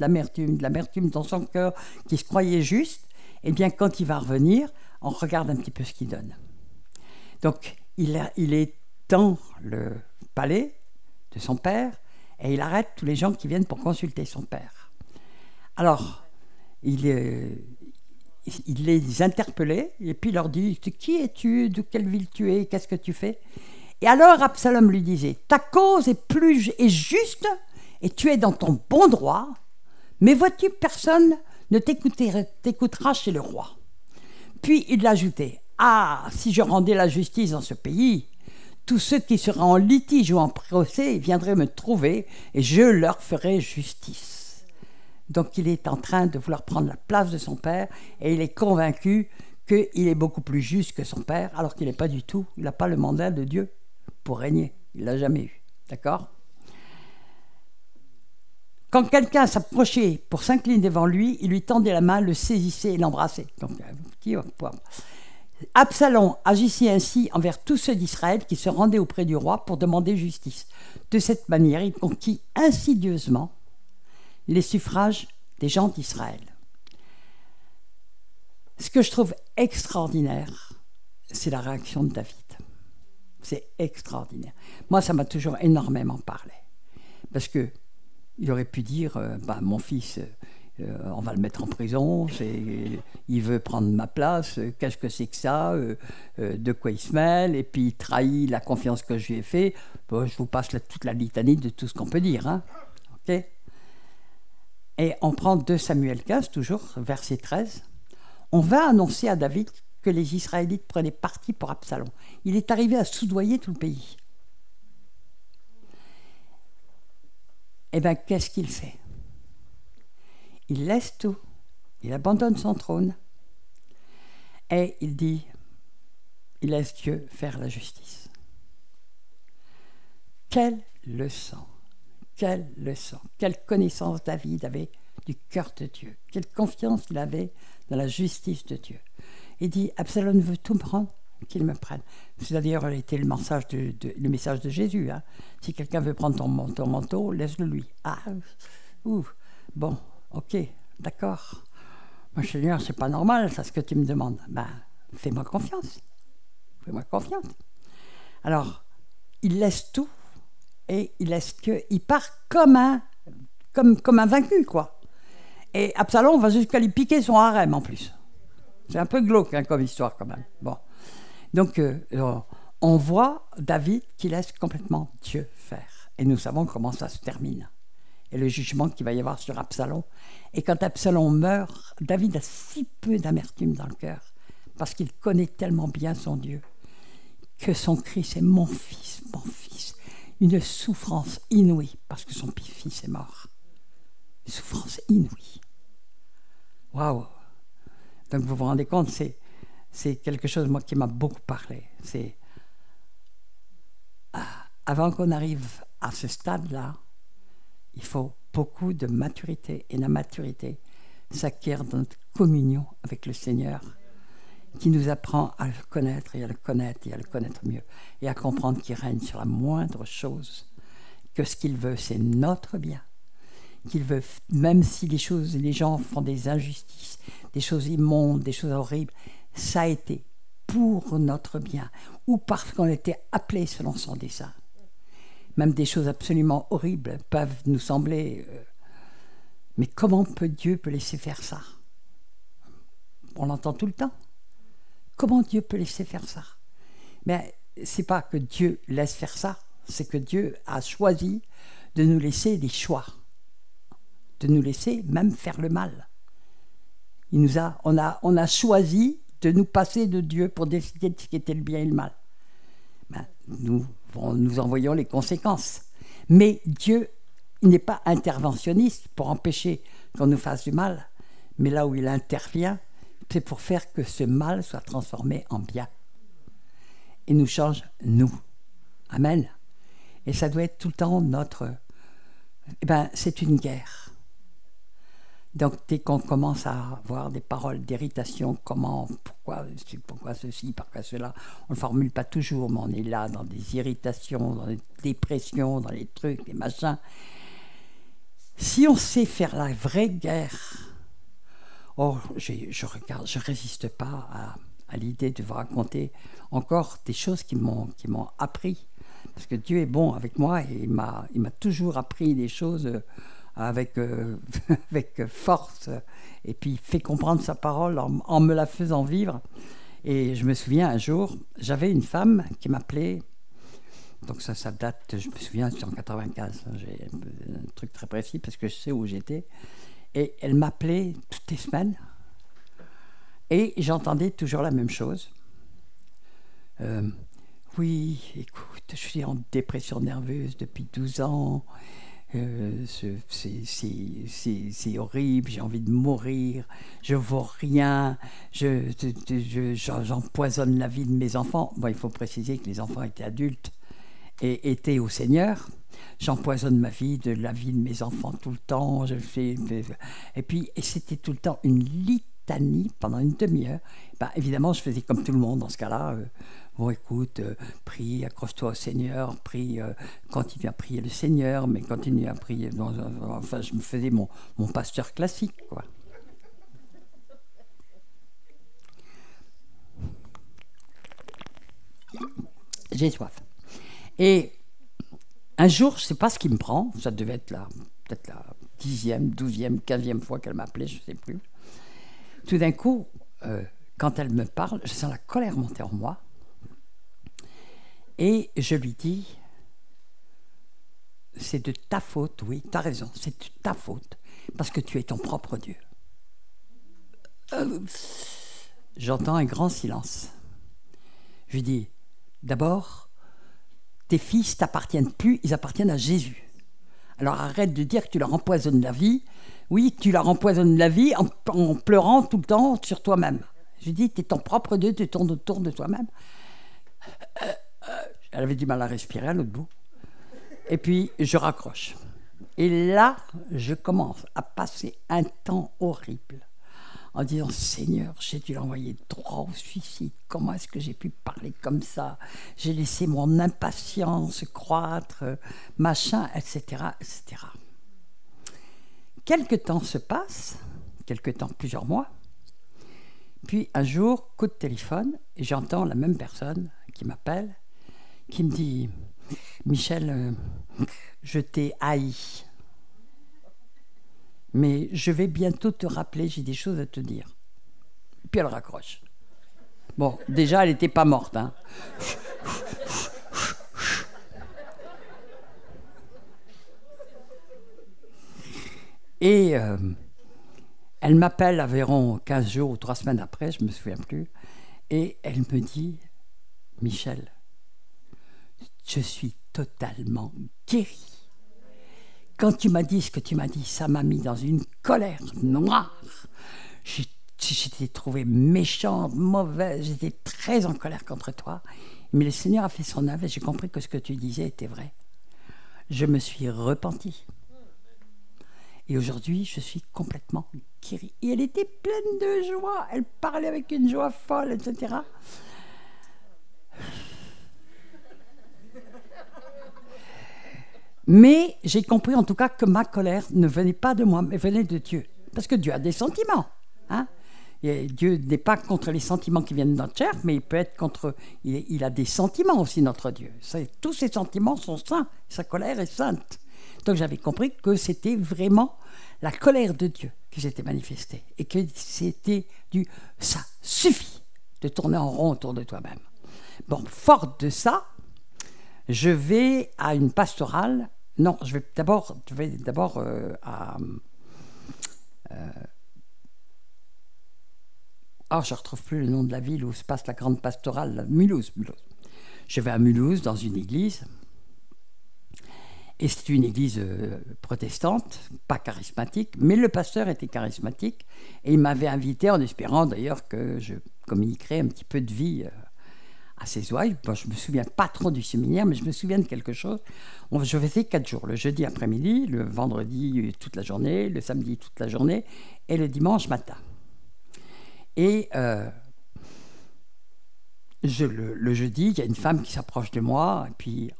dans son cœur, qu'il se croyait juste, et bien quand il va revenir, on regarde un petit peu ce qu'il donne. Donc, il est dans le palais de son père et il arrête tous les gens qui viennent pour consulter son père. Alors, il les interpellait et puis il leur dit « Qui es-tu? De quelle ville tu es? Qu'est-ce que tu fais ?» Et alors Absalom lui disait « Ta cause est juste et tu es dans ton bon droit, mais vois-tu, personne ne t'écoutera chez le roi. » Puis il ajoutait « Ah, si je rendais la justice dans ce pays, tous ceux qui seraient en litige ou en procès viendraient me trouver et je leur ferai justice. » Donc il est en train de vouloir prendre la place de son père et il est convaincu qu'il est beaucoup plus juste que son père, alors qu'il n'est pas du tout. Il n'a pas le mandat de Dieu pour régner. Il ne l'a jamais eu. D'accord ? Quand quelqu'un s'approchait pour s'incliner devant lui, il lui tendait la main, le saisissait et l'embrassait. Donc, petit poivre. Absalom agissait ainsi envers tous ceux d'Israël qui se rendaient auprès du roi pour demander justice. De cette manière, il conquit insidieusement les suffrages des gens d'Israël. Ce que je trouve extraordinaire, c'est la réaction de David. C'est extraordinaire. Moi, ça m'a toujours énormément parlé. Parce qu'il aurait pu dire, mon fils... on va le mettre en prison, il veut prendre ma place, qu'est-ce que c'est que ça, de quoi il se mêle, et puis il trahit la confiance que je lui ai fait. Je vous passe toute la litanie de tout ce qu'on peut dire. Hein. Okay. Et on prend 2 Samuel 15, toujours, verset 13. On va annoncer à David que les Israélites prenaient parti pour Absalom. Il est arrivé à soudoyer tout le pays. Eh bien, qu'est-ce qu'il fait ? Il laisse tout, il abandonne son trône et il laisse Dieu faire la justice. Quelle leçon, quelle connaissance David avait du cœur de Dieu, quelle confiance il avait dans la justice de Dieu. Il dit, Absalom veut tout me prendre, qu'il me prenne. C'est d'ailleurs été le message de Jésus. Hein. Si quelqu'un veut prendre ton manteau, laisse-le lui. Ah, bon, ok, d'accord. Mon Seigneur, c'est pas normal, ça, ce que tu me demandes. Ben, fais-moi confiance. Fais-moi confiance. Alors, il laisse tout et il part comme un vaincu, quoi. Et Absalom va jusqu'à lui piquer son harem en plus. C'est un peu glauque hein, comme histoire quand même. Bon. Donc, on voit David qui laisse complètement Dieu faire. Et nous savons comment ça se termine. Et le jugement qu'il va y avoir sur Absalom. Et quand Absalom meurt, David a si peu d'amertume dans le cœur, parce qu'il connaît tellement bien son Dieu, que son cri c'est mon fils, mon fils. Une souffrance inouïe, parce que son fils est mort. Une souffrance inouïe. Waouh! Donc vous vous rendez compte, c'est quelque chose moi qui m'a beaucoup parlé. C'est avant qu'on arrive à ce stade-là, il faut beaucoup de maturité. Et la maturité s'acquiert dans notre communion avec le Seigneur, qui nous apprend à le connaître et à le connaître et à le connaître mieux. Et à comprendre qu'il règne sur la moindre chose, que ce qu'il veut, c'est notre bien. Qu'il veut, même si les gens font des injustices, des choses immondes, des choses horribles, ça a été pour notre bien, ou parce qu'on était appelés selon son dessein. Même des choses absolument horribles peuvent nous sembler... mais comment Dieu peut laisser faire ça? On l'entend tout le temps. Comment Dieu peut laisser faire ça? Mais c'est pas que Dieu laisse faire ça, c'est que Dieu a choisi de nous laisser des choix, de nous laisser même faire le mal. On a choisi de nous passer de Dieu pour décider de ce qui était le bien et le mal. Ben, nous en voyons les conséquences. Mais Dieu n'est pas interventionniste pour empêcher qu'on nous fasse du mal, mais là où il intervient, c'est pour faire que ce mal soit transformé en bien. Et nous change, nous. Amen. Et ça doit être tout le temps notre... c'est une guerre. Donc, dès qu'on commence à avoir des paroles d'irritation, pourquoi ceci, pourquoi cela, on ne formule pas toujours, mais on est là dans des irritations, dans des dépressions, dans les trucs, les machins. Si on sait faire la vraie guerre, je résiste pas à l'idée de vous raconter encore des choses qui m'ont appris. Parce que Dieu est bon avec moi et il m'a toujours appris des choses avec force, et puis fait comprendre sa parole en me la faisant vivre. Et je me souviens un jour, j'avais une femme qui m'appelait, donc ça date, je me souviens, c'est en 95, j'ai un truc très précis parce que je sais où j'étais, et elle m'appelait toutes les semaines, et j'entendais toujours la même chose. Oui, écoute, je suis en dépression nerveuse depuis 12 ans, c'est horrible, j'ai envie de mourir, je vaux rien, j'empoisonne la vie de mes enfants. Bon, il faut préciser que les enfants étaient adultes et étaient au Seigneur. J'empoisonne la vie de mes enfants tout le temps. Et c'était tout le temps une litanie pendant une demi-heure. Évidemment, je faisais comme tout le monde dans ce cas-là. Bon, écoute, prie, accroche-toi au Seigneur, prie, continue à prier le Seigneur, mais continue à prier. Enfin, je me faisais mon pasteur classique, quoi. J'ai soif. Et un jour, je ne sais pas ce qui me prend, ça devait être peut-être la 10e, 12e, 15e fois qu'elle m'appelait, je ne sais plus. Tout d'un coup, quand elle me parle, je sens la colère monter en moi. Et je lui dis, c'est de ta faute, oui, tu as raison, c'est de ta faute, parce que tu es ton propre Dieu. J'entends un grand silence. Je lui dis, d'abord, tes fils t'appartiennent plus, ils appartiennent à Jésus. Alors arrête de dire que tu leur empoisonnes la vie. Oui, tu leur empoisonnes la vie en pleurant tout le temps sur toi-même. Je lui dis, tu es ton propre Dieu, tu tournes autour de toi-même. Elle avait du mal à respirer à l'autre bout. Et puis, je raccroche. Et là, je commence à passer un temps horrible en disant « Seigneur, j'ai dû l'envoyer droit au suicide. Comment est-ce que j'ai pu parler comme ça? J'ai laissé mon impatience croître, machin, etc. etc. » Quelque temps se passe, quelque temps, plusieurs mois. Puis un jour, coup de téléphone, et j'entends la même personne qui m'appelle, qui me dit « Michel, je t'ai haï. Mais je vais bientôt te rappeler, j'ai des choses à te dire. » Puis elle raccroche. Bon, déjà, elle n'était pas morte. Hein. Et elle m'appelle environ 15 jours ou 3 semaines après, je ne me souviens plus, et elle me dit « Michel, je suis totalement guérie. Quand tu m'as dit ce que tu m'as dit, ça m'a mis dans une colère noire. J'étais trouvée méchante, mauvaise, j'étais très en colère contre toi. Mais le Seigneur a fait son œuvre et j'ai compris que ce que tu disais était vrai. Je me suis repentie. Et aujourd'hui, je suis complètement guérie. » Et elle était pleine de joie. Elle parlait avec une joie folle, etc. Mais j'ai compris en tout cas que ma colère ne venait pas de moi, mais venait de Dieu. Parce que Dieu a des sentiments. Hein? Et Dieu n'est pas contre les sentiments qui viennent de notre chair, mais il peut être contre... Il a des sentiments aussi, notre Dieu. Tous ses sentiments sont saints. Sa colère est sainte. Donc j'avais compris que c'était vraiment la colère de Dieu qui s'était manifestée. Et que c'était du « ça suffit » de tourner en rond autour de toi-même. Bon, forte de ça, je vais à une pastorale. Non, je vais d'abord à... je ne retrouve plus le nom de la ville où se passe la grande pastorale, Mulhouse. Je vais à Mulhouse, dans une église. Et c'est une église protestante, pas charismatique, mais le pasteur était charismatique. Et il m'avait invité en espérant d'ailleurs que je communiquerais un petit peu de vie à ses ouailles. Bon, je ne me souviens pas trop du séminaire, mais je me souviens de quelque chose. Je faisais 4 jours, le jeudi après-midi, le vendredi toute la journée, le samedi toute la journée, et le dimanche matin. Et le jeudi, il y a une femme qui s'approche de moi, et puis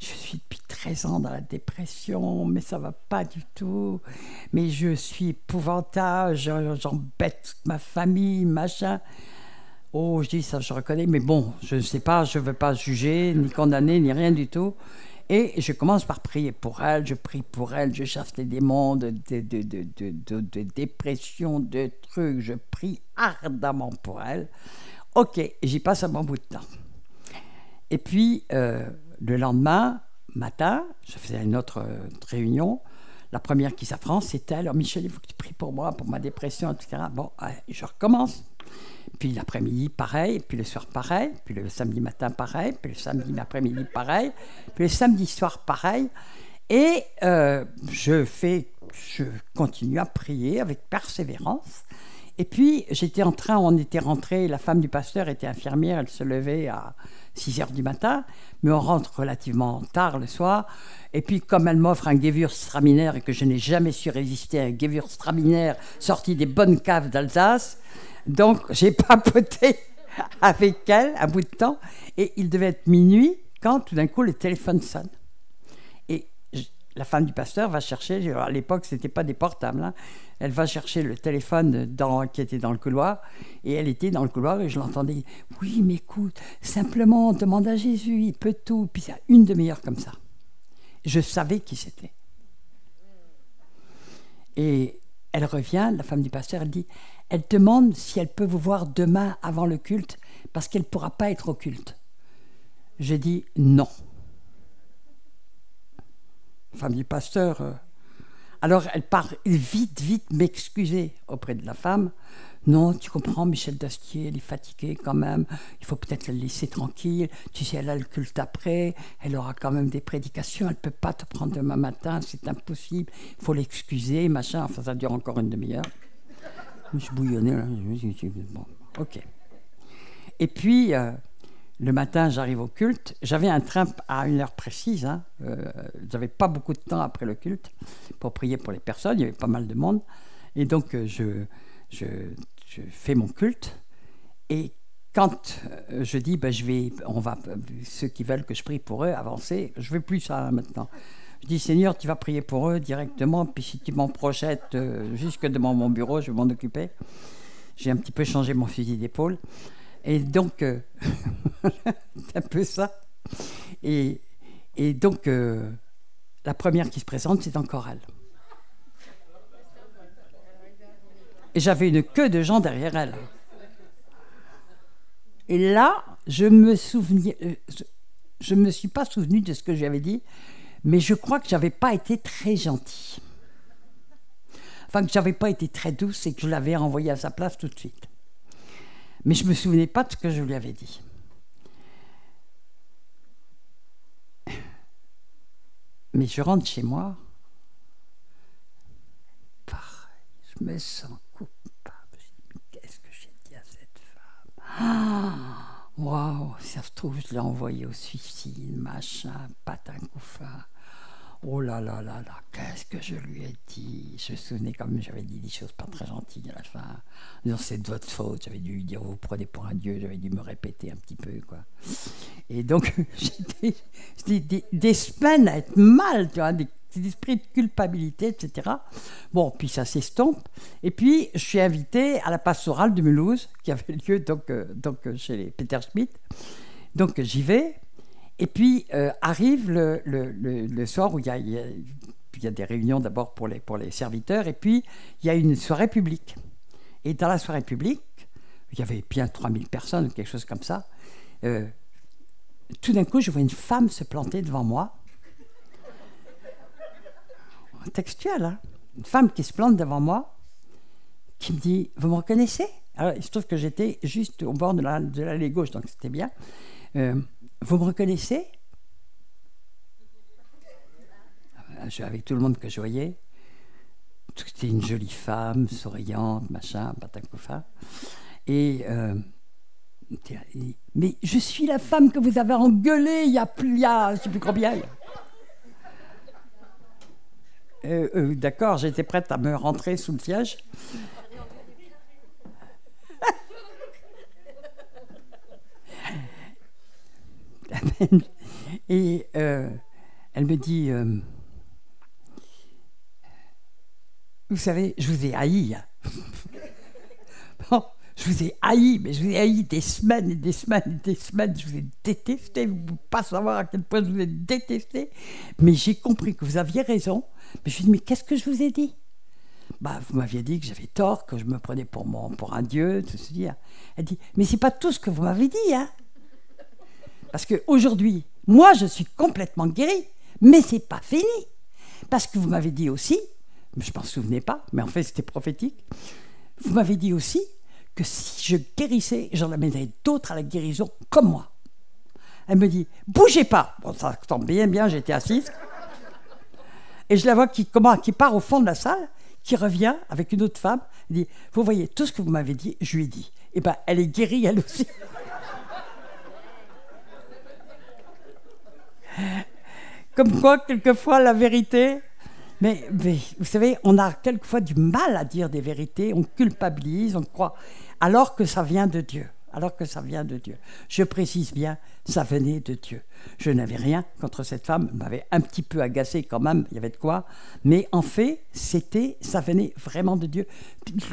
je suis depuis 13 ans dans la dépression, mais ça ne va pas du tout, mais je suis épouvantable, j'embête toute ma famille, machin. Oh, je dis ça, je reconnais, mais bon, je ne sais pas, je ne veux pas juger, ni condamner, ni rien du tout. Et je commence par prier pour elle, je prie pour elle, je chasse les démons de dépression, de trucs, je prie ardemment pour elle. Ok, j'y passe un bon bout de temps. Et puis, le lendemain matin, je faisais une autre réunion. La première qui s'apprend, c'est elle. « Alors, Michel, il faut que tu pries pour moi, pour ma dépression, etc. » Bon, je recommence. Puis l'après-midi, pareil. Puis le soir, pareil. Puis le samedi matin, pareil. Puis le samedi après-midi, pareil. Puis le samedi soir, pareil. Et je continue à prier avec persévérance. Et puis, on était rentré, la femme du pasteur était infirmière, elle se levait à 6 heures du matin, mais on rentre relativement tard le soir. Et puis, comme elle m'offre un Gewürztraminer et que je n'ai jamais su résister à un Gewürztraminer sorti des bonnes caves d'Alsace, donc j'ai papoté avec elle un bout de temps. Et il devait être minuit quand tout d'un coup le téléphone sonne. Et la femme du pasteur va chercher, à l'époque ce n'était pas des portables, hein. Elle va chercher le téléphone qui était dans le couloir, et elle était dans le couloir et je l'entendais. « Oui, mais écoute, simplement, demande à Jésus, il peut tout. » Puis c'est une demi-heure comme ça. Je savais qui c'était. Et elle revient, la femme du pasteur, elle dit, elle demande si elle peut vous voir demain avant le culte, parce qu'elle ne pourra pas être au culte. J'ai dit non. La femme du pasteur... Alors, elle part vite m'excuser auprès de la femme. Non, tu comprends, Michel Dastier, elle est fatiguée quand même. Il faut peut-être la laisser tranquille. Tu sais, elle a le culte après. Elle aura quand même des prédications. Elle ne peut pas te prendre demain matin. C'est impossible. Il faut l'excuser, machin. Enfin, ça dure encore une demi-heure. Je suis bouillonné, là. Bon, ok. Et puis... le matin, j'arrive au culte. J'avais un train à une heure précise. Hein. J'avais pas beaucoup de temps après le culte pour prier pour les personnes. Il y avait pas mal de monde. Et donc, je je fais mon culte. Et quand je dis, ceux qui veulent que je prie pour eux, avancer, je ne veux plus ça maintenant. Je dis, Seigneur, tu vas prier pour eux directement, puis si tu m'en projettes jusque devant mon bureau, je vais m'en occuper. J'ai un petit peu changé mon fusil d'épaule. Et donc, c'est un peu ça. Et donc, la première qui se présente, c'est en chorale. Et j'avais une queue de gens derrière elle. Et là, je me suis pas souvenu de ce que j'avais dit, mais je crois que j'avais pas été très gentille. Enfin, que j'avais pas été très douce et que je l'avais renvoyée à sa place tout de suite. Mais je me souvenais pas de ce que je lui avais dit. Mais je rentre chez moi, pareil, je me sens coupable. Je dis, mais qu'est-ce que j'ai dit à cette femme? Waouh, ça se trouve, je l'ai envoyé au suicide, machin, patin couffin. Oh là là là là, qu'est-ce que je lui ai dit? Je me souvenais comme j'avais dit des choses pas très gentilles à la fin. Non, c'est de votre faute, j'avais dû lui dire, vous prenez pour un dieu, j'avais dû me répéter un petit peu, quoi. Et donc, j'étais des semaines à être mal, tu vois, des esprits de culpabilité, etc. Bon, puis ça s'estompe. Et puis, je suis invité à la pastorale de Mulhouse, qui avait lieu donc chez les Peter Schmidt. Donc, j'y vais. Et puis, arrive le soir où il y a des réunions d'abord pour les serviteurs, et puis il y a une soirée publique. Et dans la soirée publique, il y avait bien 3000 personnes, quelque chose comme ça. Tout d'un coup, je vois une femme se planter devant moi. Textuel, hein? Une femme qui se plante devant moi, qui me dit, vous me reconnaissez? Alors, il se trouve que j'étais juste au bord de l'allée gauche, donc c'était bien. Vous me reconnaissez? Avec tout le monde que je voyais, c'était une jolie femme, souriante, machin, patacoufa. Et mais je suis la femme que vous avez engueulée il y a je ne sais plus combien. D'accord, j'étais prête à me rentrer sous le siège. Et elle me dit, vous savez, je vous ai haï. Bon, je vous ai haï, mais je vous ai haï des semaines et des semaines et des semaines. Je vous ai détesté, vous ne pouvez pas savoir à quel point je vous ai détesté. Mais j'ai compris que vous aviez raison. Mais je lui ai dit, mais qu'est-ce que je vous ai dit? Bah, vous m'aviez dit que j'avais tort, que je me prenais pour un dieu, tout ce dire. Elle dit, mais c'est pas tout ce que vous m'avez dit, hein. Parce qu'aujourd'hui, moi, je suis complètement guérie, mais c'est pas fini. Parce que vous m'avez dit aussi, je m'en souvenais pas, mais en fait, c'était prophétique, vous m'avez dit aussi que si je guérissais, j'en amènerais d'autres à la guérison comme moi. Elle me dit, bougez pas. Bon, ça tombe bien, j'étais assise. Et je la vois qui part au fond de la salle, qui revient avec une autre femme, elle dit, vous voyez, tout ce que vous m'avez dit, je lui ai dit. Et bien, elle est guérie, elle aussi. Comme quoi, quelquefois, la vérité... Mais vous savez, on a quelquefois du mal à dire des vérités, on culpabilise, on croit, alors que ça vient de Dieu. Je précise bien, ça venait de Dieu. Je n'avais rien contre cette femme, elle m'avait un petit peu agacé quand même, il y avait de quoi. Mais en fait, ça venait vraiment de Dieu.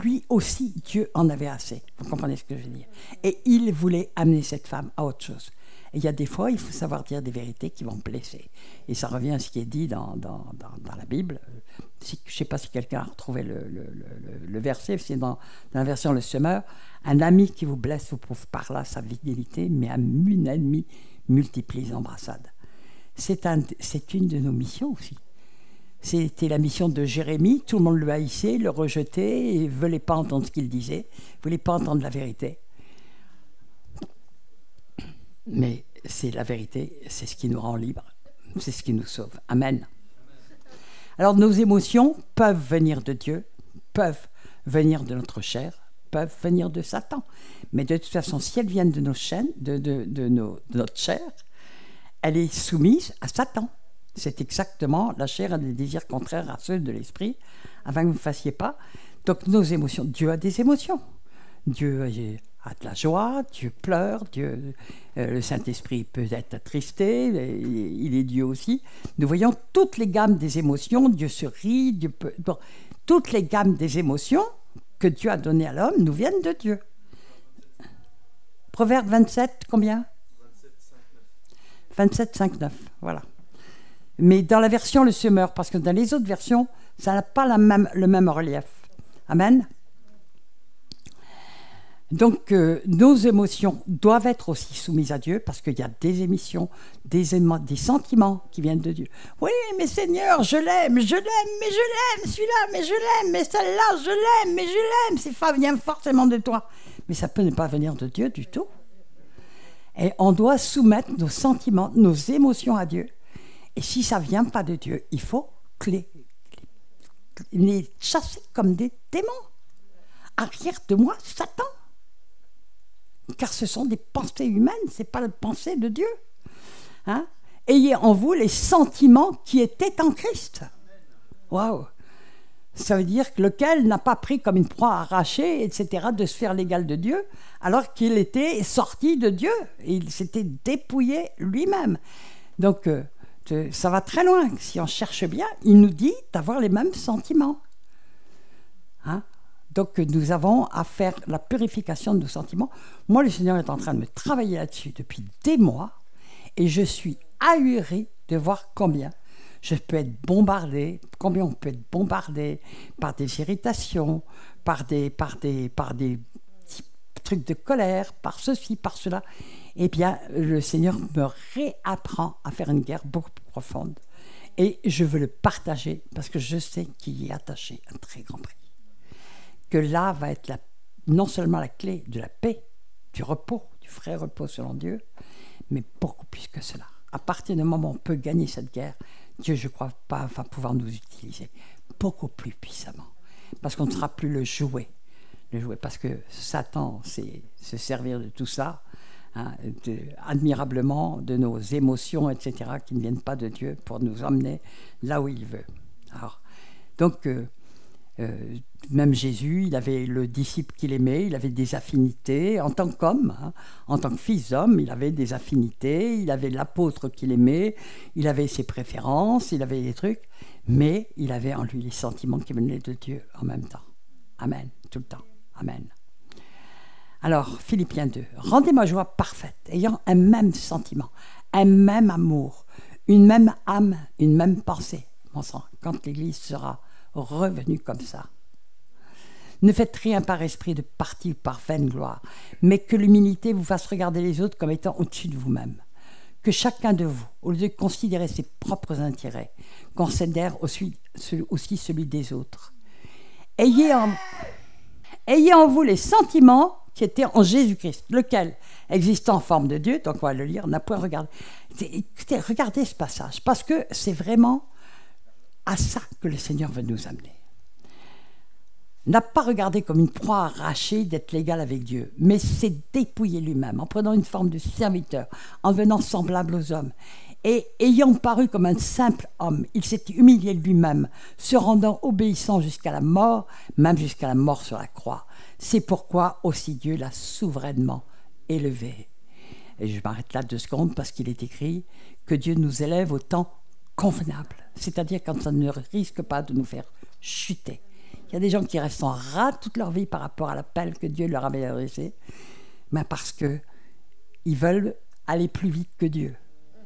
Lui aussi, Dieu en avait assez. Vous comprenez ce que je veux dire? Et il voulait amener cette femme à autre chose. Et il y a des fois, il faut savoir dire des vérités qui vont blesser. Et ça revient à ce qui est dit dans la Bible. Je ne sais pas si quelqu'un a retrouvé le verset, c'est dans la version Le Semeur. Un ami qui vous blesse vous prouve par là sa fidélité, mais un ennemi multiplie les embrassades. C'est une de nos missions aussi. C'était la mission de Jérémie, tout le monde le haïssait, le rejetait, et ne voulait pas entendre ce qu'il disait, ne voulait pas entendre la vérité. Mais c'est la vérité, c'est ce qui nous rend libres, c'est ce qui nous sauve. Amen. Alors nos émotions peuvent venir de Dieu, peuvent venir de notre chair, peuvent venir de Satan. Mais de toute façon, si elles viennent de nos chaînes, de notre chair, elle est soumise à Satan. C'est exactement, la chair a des désirs contraires à ceux de l'esprit, afin que vous ne fassiez pas. Donc nos émotions, Dieu a des émotions. Dieu a de la joie, Dieu pleure, le Saint-Esprit peut être attristé, il est Dieu aussi. Nous voyons toutes les gammes des émotions, Dieu se rit, bon, toutes les gammes des émotions que Dieu a données à l'homme nous viennent de Dieu. Proverbe 27, combien ? 27, 5, 9, voilà. Mais dans la version Le Semeur, parce que dans les autres versions, ça n'a pas le même relief. Amen. Donc, nos émotions doivent être aussi soumises à Dieu, parce qu'il y a des émissions, des sentiments qui viennent de Dieu. Oui, mais Seigneur, je l'aime, celui-là, mais je l'aime, mais celle-là, je l'aime, mais je l'aime. Ça vient forcément de toi. Mais ça peut ne pas venir de Dieu du tout. Et on doit soumettre nos sentiments, nos émotions à Dieu. Et si ça ne vient pas de Dieu, il faut les chasser comme des démons. Arrière de moi, Satan. Car ce sont des pensées humaines, ce n'est pas la pensée de Dieu. Hein? Ayez en vous les sentiments qui étaient en Christ. Waouh! Ça veut dire que lequel n'a pas pris comme une proie arrachée, etc., de se faire l'égal de Dieu, alors qu'il était sorti de Dieu. Il s'était dépouillé lui-même. Donc, ça va très loin. Si on cherche bien, il nous dit d'avoir les mêmes sentiments. Hein? Donc, nous avons à faire la purification de nos sentiments. Moi, le Seigneur est en train de me travailler là-dessus depuis des mois, et je suis ahuri de voir combien je peux être bombardé, combien on peut être bombardé par des irritations, par des petits trucs de colère, par ceci, par cela. Eh bien, le Seigneur me réapprend à faire une guerre beaucoup plus profonde. Et je veux le partager parce que je sais qu'il y est attaché un très grand prix. Que là va être non seulement la clé de la paix, du repos, du vrai repos selon Dieu, mais beaucoup plus que cela. À partir du moment où on peut gagner cette guerre, Dieu, je ne crois pas, va pouvoir nous utiliser beaucoup plus puissamment. Parce qu'on ne sera plus le jouet. Parce que Satan, c'est se servir de tout ça, hein, admirablement, de nos émotions, etc., qui ne viennent pas de Dieu, pour nous emmener là où il veut. Alors, donc, même Jésus, il avait le disciple qu'il aimait, il avait des affinités en tant qu'homme, hein, en tant que fils d'homme, il avait des affinités, il avait l'apôtre qu'il aimait, il avait ses préférences, il avait des trucs, mais il avait en lui les sentiments qui venaient de Dieu en même temps. Amen, tout le temps. Amen. Alors, Philippiens 2, rendez ma joie parfaite, ayant un même sentiment, un même amour, une même âme, une même pensée. Mon sang, quand l'Église sera revenue comme ça. Ne faites rien par esprit de parti ou par vaine gloire, mais que l'humilité vous fasse regarder les autres comme étant au-dessus de vous-même. Que chacun de vous, au lieu de considérer ses propres intérêts, considère aussi celui des autres. Ayez en vous les sentiments qui étaient en Jésus-Christ, lequel, existant en forme de Dieu, donc on va le lire, n'a point regardé. Écoutez, regardez ce passage, parce que c'est vraiment à ça que le Seigneur veut nous amener. N'a pas regardé comme une proie arrachée d'être l'égal avec Dieu, mais s'est dépouillé lui-même en prenant une forme de serviteur, en devenant semblable aux hommes. Et ayant paru comme un simple homme, il s'est humilié lui-même, se rendant obéissant jusqu'à la mort, même jusqu'à la mort sur la croix. C'est pourquoi aussi Dieu l'a souverainement élevé. Et je m'arrête là 2 secondes parce qu'il est écrit que Dieu nous élève au temps convenable, c'est-à-dire quand ça ne risque pas de nous faire chuter. Il y a des gens qui restent en rade toute leur vie par rapport à l'appel que Dieu leur avait adressé, mais parce qu'ils veulent aller plus vite que Dieu.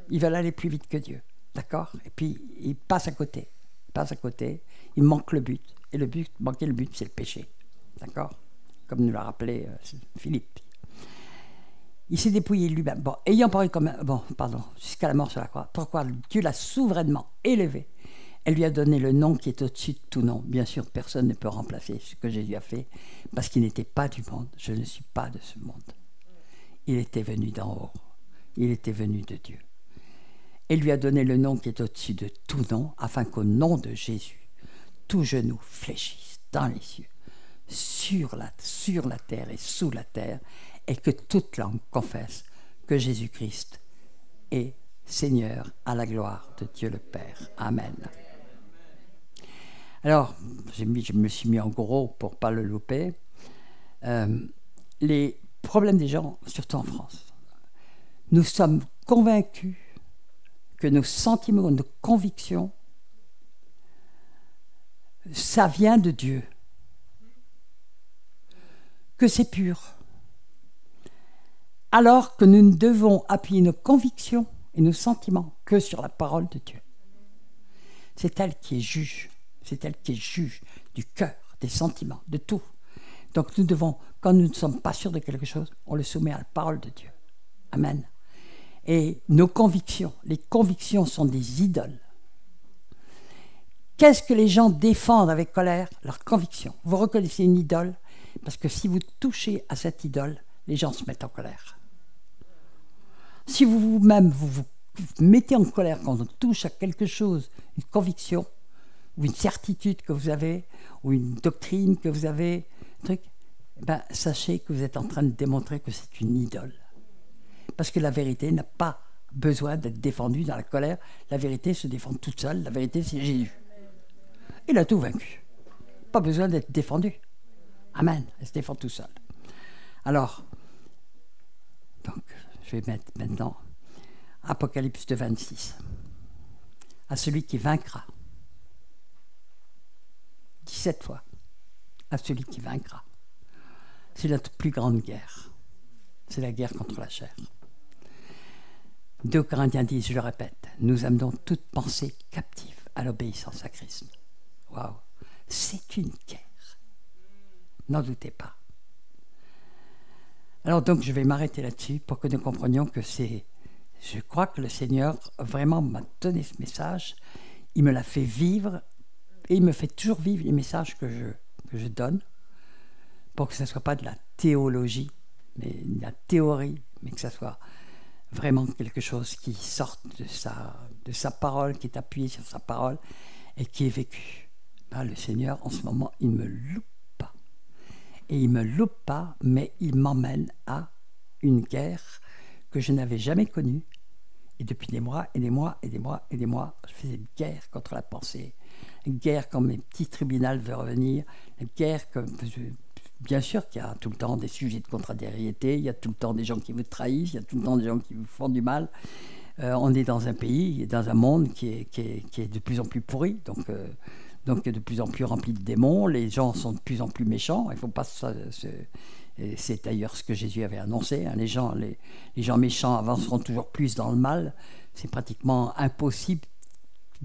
Ils veulent aller plus vite que Dieu, d'accord? Et puis, ils passent à côté. Ils manquent le but. Et manquer le but, c'est le péché, d'accord? Comme nous l'a rappelé Philippe. Il s'est dépouillé lui-même. Bon, ayant paru comme... jusqu'à la mort sur la croix. Pourquoi Dieu l'a souverainement élevé. Elle lui a donné le nom qui est au-dessus de tout nom. Bien sûr, personne ne peut remplacer ce que Jésus a fait, parce qu'il n'était pas du monde. Je ne suis pas de ce monde. Il était venu d'en haut. Il était venu de Dieu. Elle lui a donné le nom qui est au-dessus de tout nom, afin qu'au nom de Jésus, tout genou fléchisse dans les cieux, sur la terre et sous la terre, et que toute langue confesse que Jésus-Christ est Seigneur à la gloire de Dieu le Père. Amen. Alors, je me suis mis en gros pour ne pas le louper. Les problèmes des gens, surtout en France, nous sommes convaincus que nos sentiments, nos convictions, ça vient de Dieu, que c'est pur. Alors que nous ne devons appuyer nos convictions et nos sentiments que sur la parole de Dieu. C'est elle qui est juge, c'est elle qui est juge du cœur, des sentiments, de tout. Donc nous devons, quand nous ne sommes pas sûrs de quelque chose, on le soumet à la parole de Dieu. Amen. Et nos convictions, les convictions sont des idoles. Qu'est-ce que les gens défendent avec colère? Leurs convictions. Vous reconnaissez une idole, parce que si vous touchez à cette idole, les gens se mettent en colère. Si vous-même vous mettez en colère quand on touche à quelque chose, une conviction, ou une certitude que vous avez, ou une doctrine que vous avez, ben, sachez que vous êtes en train de démontrer que c'est une idole. Parce que la vérité n'a pas besoin d'être défendue dans la colère. La vérité se défend toute seule. La vérité, c'est Jésus. Il a tout vaincu. Pas besoin d'être défendu. Amen. Elle se défend tout seul. Alors, donc, je vais mettre maintenant Apocalypse 2, 26. À celui qui vaincra. 17 fois. À celui qui vaincra. C'est la plus grande guerre. C'est la guerre contre la chair. 2 Corinthiens 10, je le répète, nous amenons toute pensée captive à l'obéissance à Christ. Waouh, c'est une guerre. N'en doutez pas. Alors donc, je vais m'arrêter là-dessus pour que nous comprenions que c'est... Je crois que le Seigneur vraiment m'a donné ce message. Il me l'a fait vivre et il me fait toujours vivre les messages que je donne pour que ce ne soit pas de la théologie, mais de la théorie, mais que ce soit vraiment quelque chose qui sorte de sa parole, qui est appuyé sur sa parole et qui est vécu. Ben, le Seigneur, en ce moment, il ne me loupe pas. Et il ne me loupe pas, mais il m'emmène à une guerre que je n'avais jamais connue. Et depuis des mois et des mois et des mois et des mois, je faisais une guerre contre la pensée. Une guerre quand mes petits tribunaux veulent revenir. Une guerre comme... Bien sûr qu'il y a tout le temps des sujets de contrariété, il y a tout le temps des gens qui vous trahissent, il y a tout le temps des gens qui vous font du mal. On est dans un pays, dans un monde qui est de plus en plus pourri, donc de plus en plus rempli de démons. Les gens sont de plus en plus méchants. Il faut pas c'est d'ailleurs ce que Jésus avait annoncé. Hein, les gens méchants avanceront toujours plus dans le mal. C'est pratiquement impossible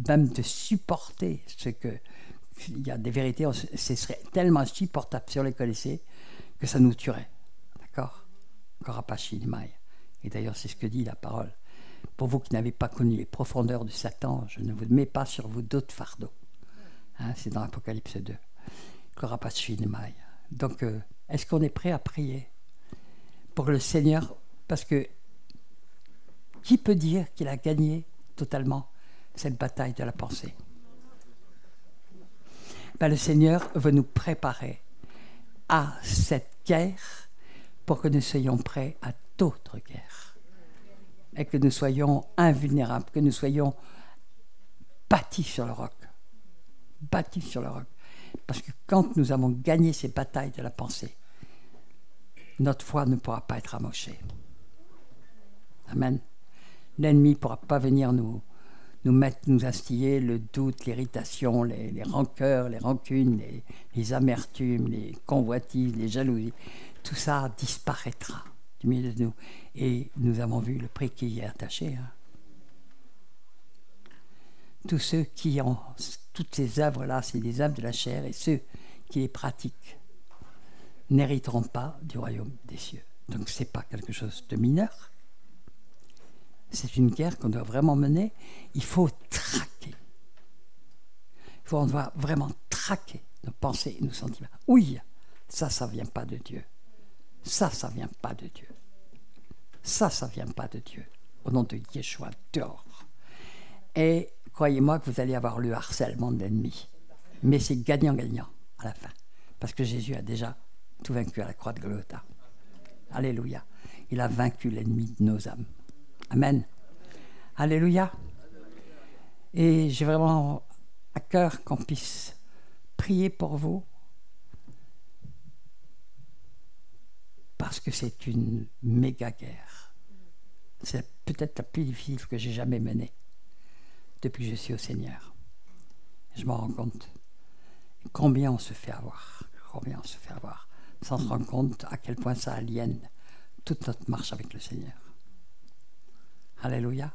même de supporter ce que... Il y a des vérités, ce serait tellement insupportable si on les connaissait que ça nous tuerait. D'accord? Et d'ailleurs, c'est ce que dit la parole. Pour vous qui n'avez pas connu les profondeurs de Satan, je ne vous mets pas sur vous d'autres fardeaux. Hein, c'est dans l'Apocalypse 2. Donc, est-ce qu'on est prêt à prier pour le Seigneur? Parce que qui peut dire qu'il a gagné totalement cette bataille de la pensée? Ben, le Seigneur veut nous préparer à cette guerre pour que nous soyons prêts à d'autres guerres et que nous soyons invulnérables, que nous soyons bâtis sur le roc. Bâtis sur le roc. Parce que quand nous avons gagné ces batailles de la pensée, notre foi ne pourra pas être amochée. Amen. L'ennemi ne pourra pas venir nous instiller le doute, l'irritation, les rancœurs, les rancunes, les amertumes, les convoitises, les jalousies. Tout ça disparaîtra du milieu de nous. Et nous avons vu le prix qui y est attaché. Hein. Tous ceux qui ont toutes ces œuvres-là, c'est des œuvres de la chair, et ceux qui les pratiquent n'hériteront pas du royaume des cieux. Donc ce n'est pas quelque chose de mineur. C'est une guerre qu'on doit vraiment mener. Il faut traquer. On doit vraiment traquer nos pensées et nos sentiments. Oui, ça ne vient pas de Dieu. Ça ne vient pas de Dieu. Ça ne vient pas de Dieu. Au nom de Yeshua, dehors. Et croyez-moi que vous allez avoir le harcèlement de l'ennemi. Mais c'est gagnant-gagnant à la fin. Parce que Jésus a déjà tout vaincu à la croix de Golgotha. Alléluia. Il a vaincu l'ennemi de nos âmes. Amen. Alléluia. Et j'ai vraiment à cœur qu'on puisse prier pour vous parce que c'est une méga guerre. C'est peut-être la plus difficile que j'ai jamais menée depuis que je suis au Seigneur. Je m'en rends compte. Combien on se fait avoir. Combien on se fait avoir. Sans se rendre compte à quel point ça aliène toute notre marche avec le Seigneur. Alléluia.